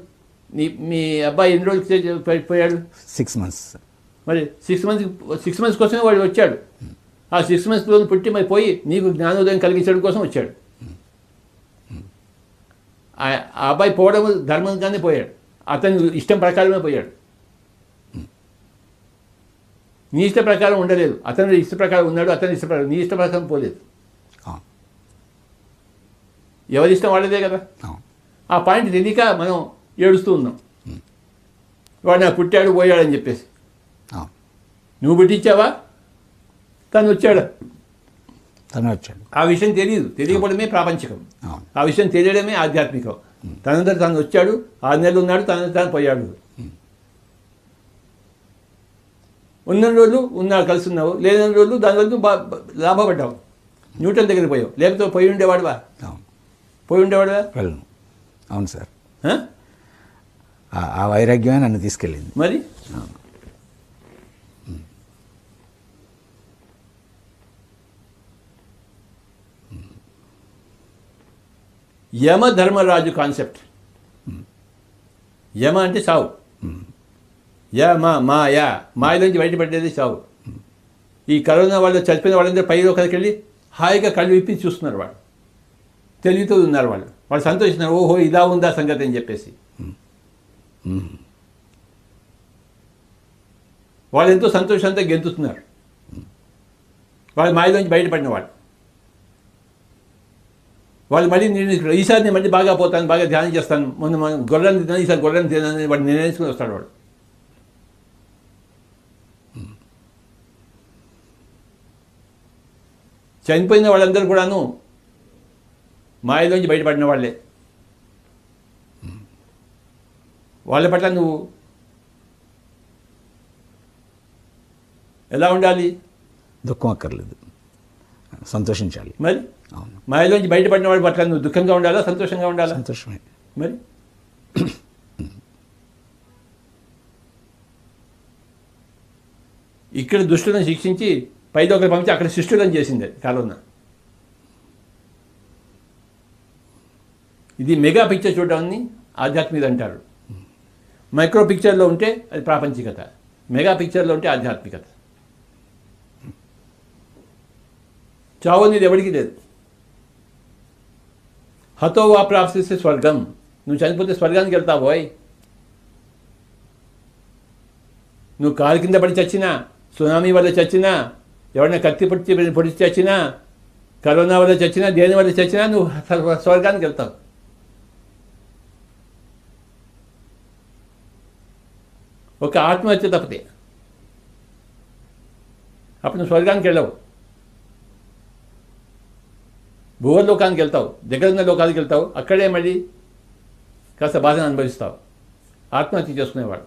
మీ అబ్బాయి ఎన్ని రోజులు పోయాడు? 6 months. మరి 6 months కోసమే వాడు వచ్చాడు. ఆ 6 monthsలో పుట్టి మరి పోయి నీకు జ్ఞానోదయం కలిగించడం కోసం వచ్చాడు. ఆ అబ్బాయి పోవడం ధర్మంగానే పోయాడు, అతని ఇష్టం ప్రకారమే పోయాడు. నీ ఇష్ట ప్రకారం ఉండలేదు, అతని ఇష్ట ప్రకారం ఉన్నాడు. అతని ఇష్ట ప్రకారం, నీ ఇష్ట ప్రకారం పోలేదు. ఎవరి ఇష్టం వాళ్ళదే కదా. ఆ పాయింట్ తెలియక మనం ఏడుస్తూ ఉన్నాం. వాడు నాకు పుట్టాడు పోయాడని చెప్పేసి. నువ్వు పుట్టించావా? తను వచ్చాడు. ఆ విషయం తెలియదు. తెలియకపోవడమే ప్రాపంచికం. ఆ విషయం తెలియడమే ఆధ్యాత్మికం. తనందరూ తను వచ్చాడు, 6 నెలలు ఉన్నాడు, తను పోయాడు. ఉన్న రోజులు కలిసి ఉన్నావు, లేని రోజులు దానివల్ల లాభపడ్డావు. న్యూటన్ దగ్గరికి పోయావు, లేకపోతే పోయి ఉండేవాడువా? అవును సార్. ఆ వైరాగ్యమే నన్ను తీసుకెళ్ళింది. మరి యమధర్మరాజు కాన్సెప్ట్. యమ అంటే చావు, మాయలోంచి బయటపడేది చావు. ఈ కరోనా వాళ్ళు చచ్చిపోయిన వాళ్ళందరూ పై ఒకరికి వెళ్ళి హాయిగా కళ్ళు విప్పి చూస్తున్నారు. వాళ్ళు తెలివితో ఉన్నారు, వాళ్ళు సంతోషిస్తున్నారు. ఓహో ఇలా ఉందా సంగతి అని చెప్పేసి వాళ్ళు ఎంతో సంతోషంతో గెంతుతున్నారు. వాళ్ళు మాయలోంచి బయటపడిన వాళ్ళు మళ్ళీ ఈసారి నేను మళ్ళీ బాగా పోతాను, బాగా ధ్యానం చేస్తాను, మొన్న గొర్రెని తిన్నాను, ఈసారి గొర్రెని తిన్నాను వాడు నిర్ణయించుకుని వస్తాడు. వాడు చనిపోయిన వాళ్ళందరూ కూడాను మాయలోంచి బయటపడిన వాళ్ళే. వాళ్ళ పట్ల నువ్వు ఎలా ఉండాలి? దుఃఖం అక్కర్లేదు, సంతోషించాలి. మరి అవును, మాయలోంచి బయటపడిన వాడి పట్ల నువ్వు దుఃఖంగా ఉండాలా, సంతోషంగా ఉండాలా? సంతోషమే. మరి ఇక్కడ దుష్టులను శిక్షించి పైదో ఒకరు పంపించి అక్కడ శిష్టులను చేసింది కరోనా. ఇది మెగా పిక్చర్ చూడడాన్ని ఆధ్యాత్మికత అంటారు. మైక్రో పిక్చర్లో ఉంటే అది ప్రాపంచికత, మెగా పిక్చర్లో ఉంటే ఆధ్యాత్మికత. చావు అనేది ఎవరికి లేదు. హతో వా ప్రాప్తిస్తే స్వర్గం. నువ్వు చనిపోతే స్వర్గానికి వెళ్తావు పోయ్. నువ్వు కాలు కింద పడి చచ్చినా, సునామీ వల్ల చచ్చినా, ఎవరైనా కత్తి పొడిచి చచ్చినా, కరోనా వల్ల చచ్చినా, దేని వల్ల చచ్చినా నువ్వు స్వర్గానికి వెళ్తావు. ఒక ఆత్మహత్య తప్పితే అప్పుడు నువ్వు స్వర్గానికి వెళ్ళవు, భూవర్లోకానికి వెళ్తావు, దగ్గర ఉన్న లోకానికి వెళ్తావు. అక్కడే మళ్ళీ కాస్త బాధను అనుభవిస్తావు. ఆత్మహత్య చేసుకునేవాడు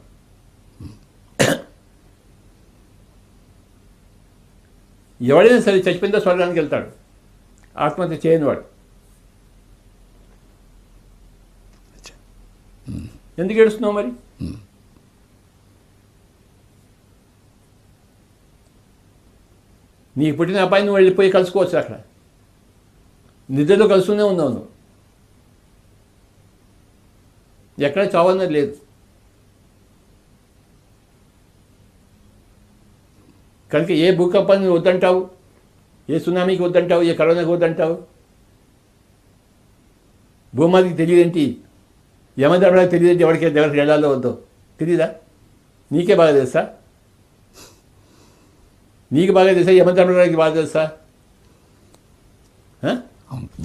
ఎవడైనా సరే చచ్చిపోయిందో స్వర్గానికి వెళ్తాడు, ఆత్మహత్య చేయనివాడు. ఎందుకు ఏడుస్తున్నావు మరి? నీకు పుట్టిన అబ్బాయి నువ్వు వెళ్ళిపోయి కలుసుకోవచ్చు, అక్కడ నిద్రలో కలుస్తూనే ఉన్నావు నువ్వు. ఎక్కడ చావన్నది లేదు. కనుక ఏ భూకంపాన్ని వద్దంటావు, ఏ సునామీకి వద్దంటావు, ఏ కరోనాకి వద్దంటావు? భూమాదికి తెలియదేంటి? యమధర్మరాజుకి తెలియదేంటి? ఎవరికి వెళ్ళాలో వద్దో తెలీదా? నీకే బాగా తెలుసా? నీకు బాగా తెలుసా? యమధర్మరాజుకి బాగా తెలుసా?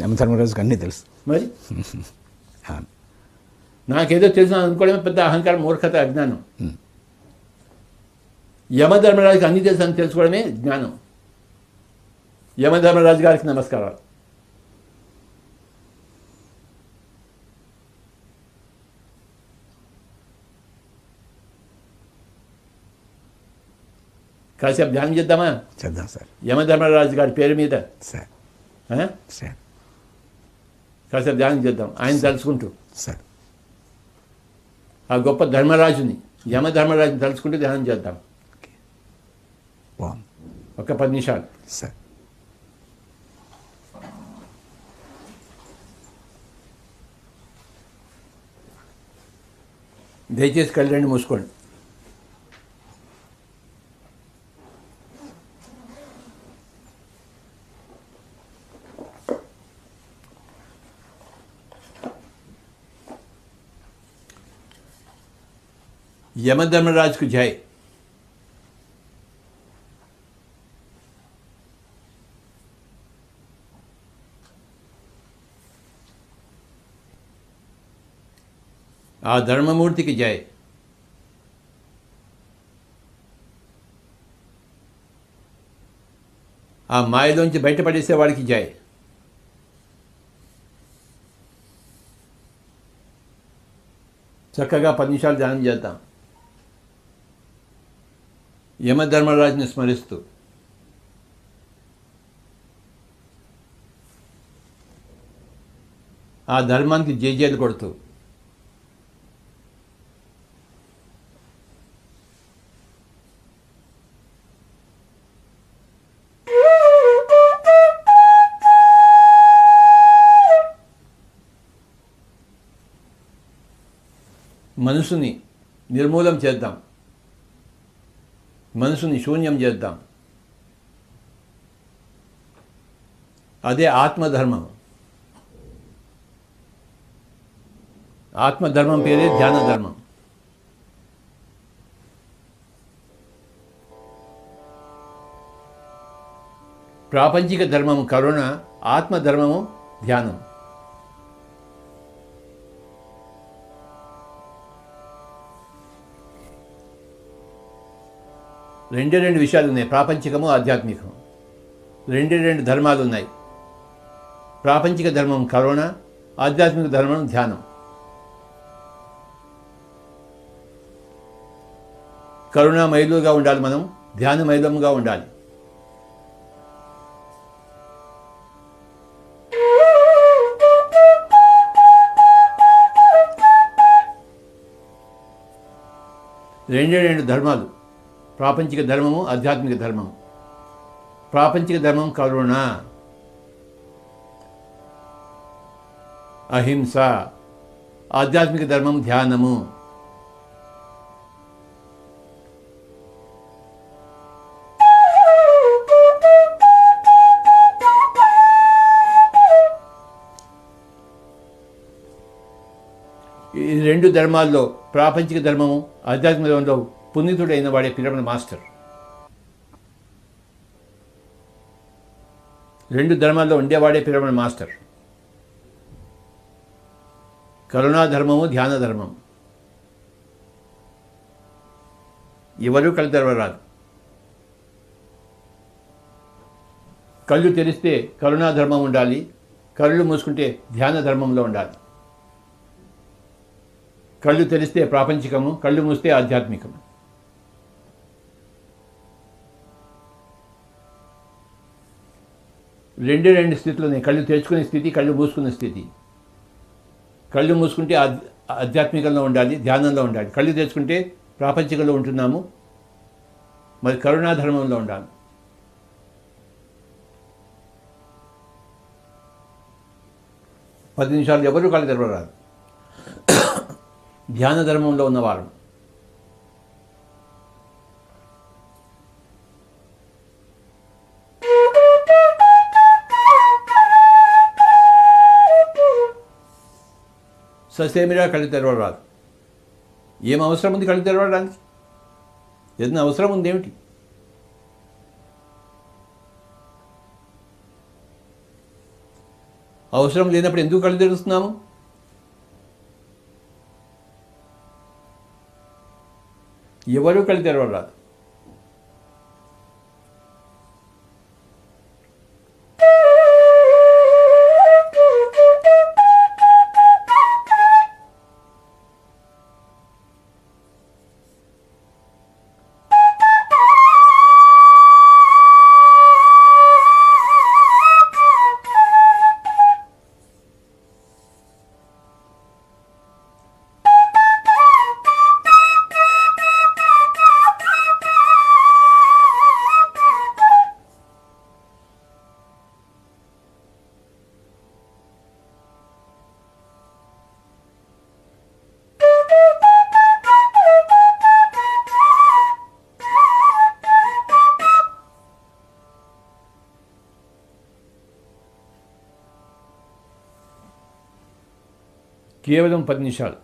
యమధర్మరాజుకి అన్నీ తెలుసు. మరి నాకేదో తెలుసు అనుకోవడమే పెద్ద అహంకారం, మూర్ఖత, అజ్ఞానం. యమధర్మరాజుకి అన్ని తెలుసు అని తెలుసుకోవడమే జ్ఞానం. యమధర్మరాజు గారికి నమస్కారాలు. కాసేపు ధ్యానం చేద్దామా? చేద్దాం సార్. యమధర్మరాజు గారి పేరు మీద సార్ సార్ కాసేపు ధ్యానం చేద్దాం. ఆయన తలుచుకుంటూ, సార్ ఆ గొప్ప ధర్మరాజుని, యమధర్మరాజుని తలుచుకుంటూ ధ్యానం చేద్దాం. బాగుంది. ఒక 10 నిమిషాలు. సార్ దయచేసి కళ్ళు రెండు మూసుకోండి. యమధర్మరాజుకు జై. ఆ ధర్మమూర్తికి జై. ఆ మాయలోంచి బయటపడేసే వాడికి జై. చక్కగా 10 నిమిషాలు ధ్యానం చేద్దాం, యమధర్మరాజుని స్మరిస్తూ. ఆ ధర్మానికి జేజేలు కొడుతూ. మనసుని నిర్మూలం చేద్దాం, మనసుని శూన్యం చేద్దాం. అదే ఆత్మధర్మం. ఆత్మధర్మం పేరే ధ్యాన ధర్మం. ప్రాపంచిక ధర్మము కరుణ, ఆత్మధర్మము ధ్యానం. రెండు విషయాలు ఉన్నాయి, ప్రాపంచికము ఆధ్యాత్మికము. రెండు ధర్మాలు ఉన్నాయి. ప్రాపంచిక ధర్మం కరుణ, ఆధ్యాత్మిక ధర్మం ధ్యానం. కరుణామయులుగా ఉండాలి, మనం ధ్యానమయులంగా ఉండాలి. రెండు ధర్మాలు, ప్రాపంచిక ధర్మము, ఆధ్యాత్మిక ధర్మము. ప్రాపంచిక ధర్మం కరుణ, అహింస. ఆధ్యాత్మిక ధర్మం ధ్యానము. ఈ రెండు ధర్మాల్లో ప్రాపంచిక ధర్మము, ఆధ్యాత్మిక ధర్మంలో పునీతుడైన వాడే పిరమిడ్ మాస్టర్. రెండు ధర్మాల్లో ఉండేవాడే పిరమిడ్ మాస్టర్. కరుణా ధర్మము, ధ్యాన ధర్మం. ఎవరూ కళ్ళు తెరవరాదు. కళ్ళు తెరిస్తే కరుణా ధర్మం ఉండాలి, కళ్ళు మూసుకుంటే ధ్యాన ధర్మంలో ఉండాలి. కళ్ళు తెరిస్తే ప్రాపంచికము, కళ్ళు మూస్తే ఆధ్యాత్మికము. రెండు స్థితులు ఉన్నాయి, కళ్ళు తెరుచుకునే స్థితి, కళ్ళు మూసుకునే స్థితి. కళ్ళు మూసుకుంటే ఆధ్యాత్మికంలో ఉండాలి, ధ్యానంలో ఉండాలి. కళ్ళు తెరుచుకుంటే ప్రాపంచికంలో ఉంటున్నాము, మరి కరుణాధర్మంలో ఉండాలి. పది నిమిషాలు ఎవరు కళ్ళు తెరవరాదు. ధ్యాన ధర్మంలో ఉన్నవారు. ససేమిరా కళ్ళు తెరవరాదు. ఏం అవసరం ఉంది కళ్ళు తెరవడానికి? ఏదైనా అవసరం ఉంది ఏమిటి? అవసరం లేనప్పుడు ఎందుకు కళ్ళు తెరుస్తున్నాము? ఎవరు కళ్ళు తెరవరాదు. కేవలం 10 నిమిషాలు.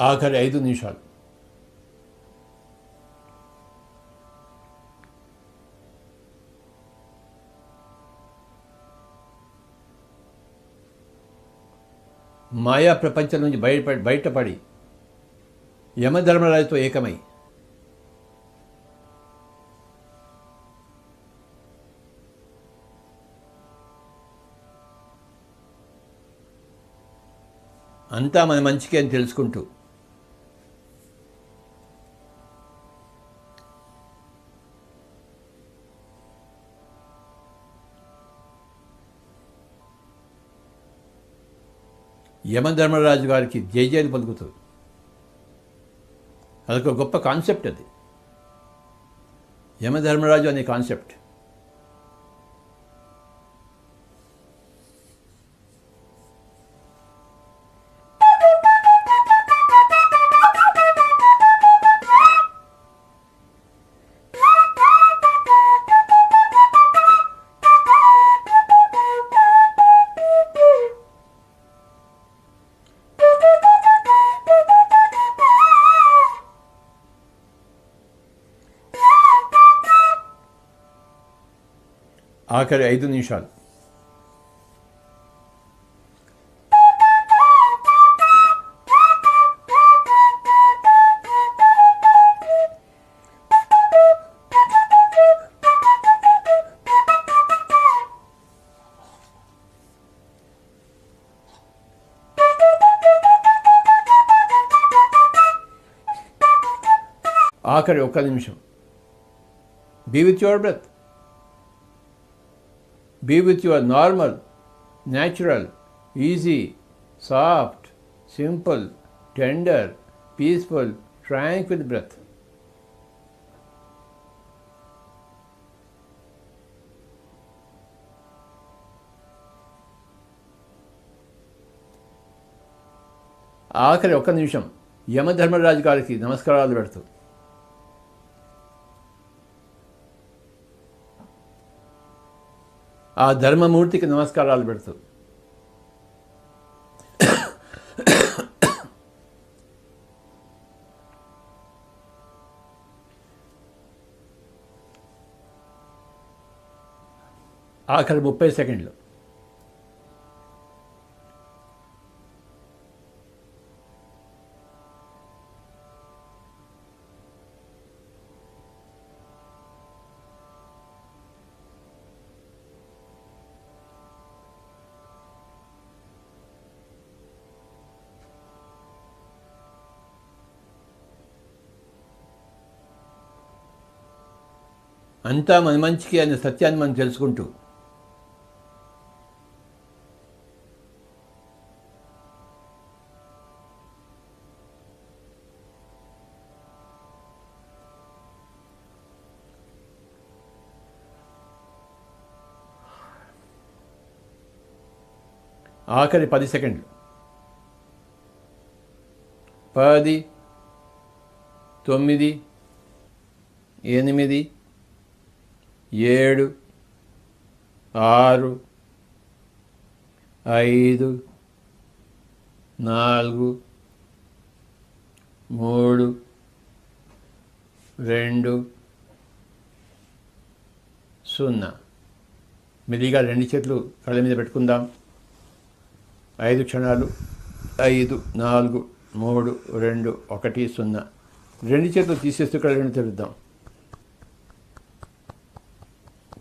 ఆఖరి 5 నిమిషాలు. మాయా ప్రపంచం నుంచి బయటపడి యమధర్మరాజుతో ఏకమై అంతా మన మంచికే అని తెలుసుకుంటూ యమధర్మరాజు గారికి జయజయలు పలుకుతూ, అదొక గొప్ప కాన్సెప్ట్. అది యమధర్మరాజు అనే కాన్సెప్ట్. ఆఖరి 5 నిమిషాలు. ఆఖరి 1 నిమిషం. Be with your breath. Be with your normal, natural, easy, soft, simple, tender, peaceful, tranquil breath. ఆఖరి 1 నిమిషం యమధర్మరాజు గారికి నమస్కారాలు పెడుతూ ఆ ధర్మమూర్తికి నమస్కారాలు పెడుతూ ఆఖరి 30 సెకండ్లు. అంతా మన మంచికి అనే సత్యాన్ని మనం తెలుసుకుంటూ ఆఖరి 10 సెకండ్లు. 10, 9, 8, 7, 6, 5, 4, 3, 2, 0. మెల్లిగా 2 చేతులు కళ్ళ మీద పెట్టుకుందాం. 5 క్షణాలు. 5, 4, 3, 2, 1, 0. 2 చేతులు తీసేస్తూ కళ్ళ తెరుద్దాం.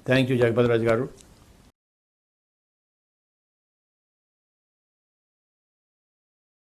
థ్యాంక్ యూ జగపతిరాజు గారు.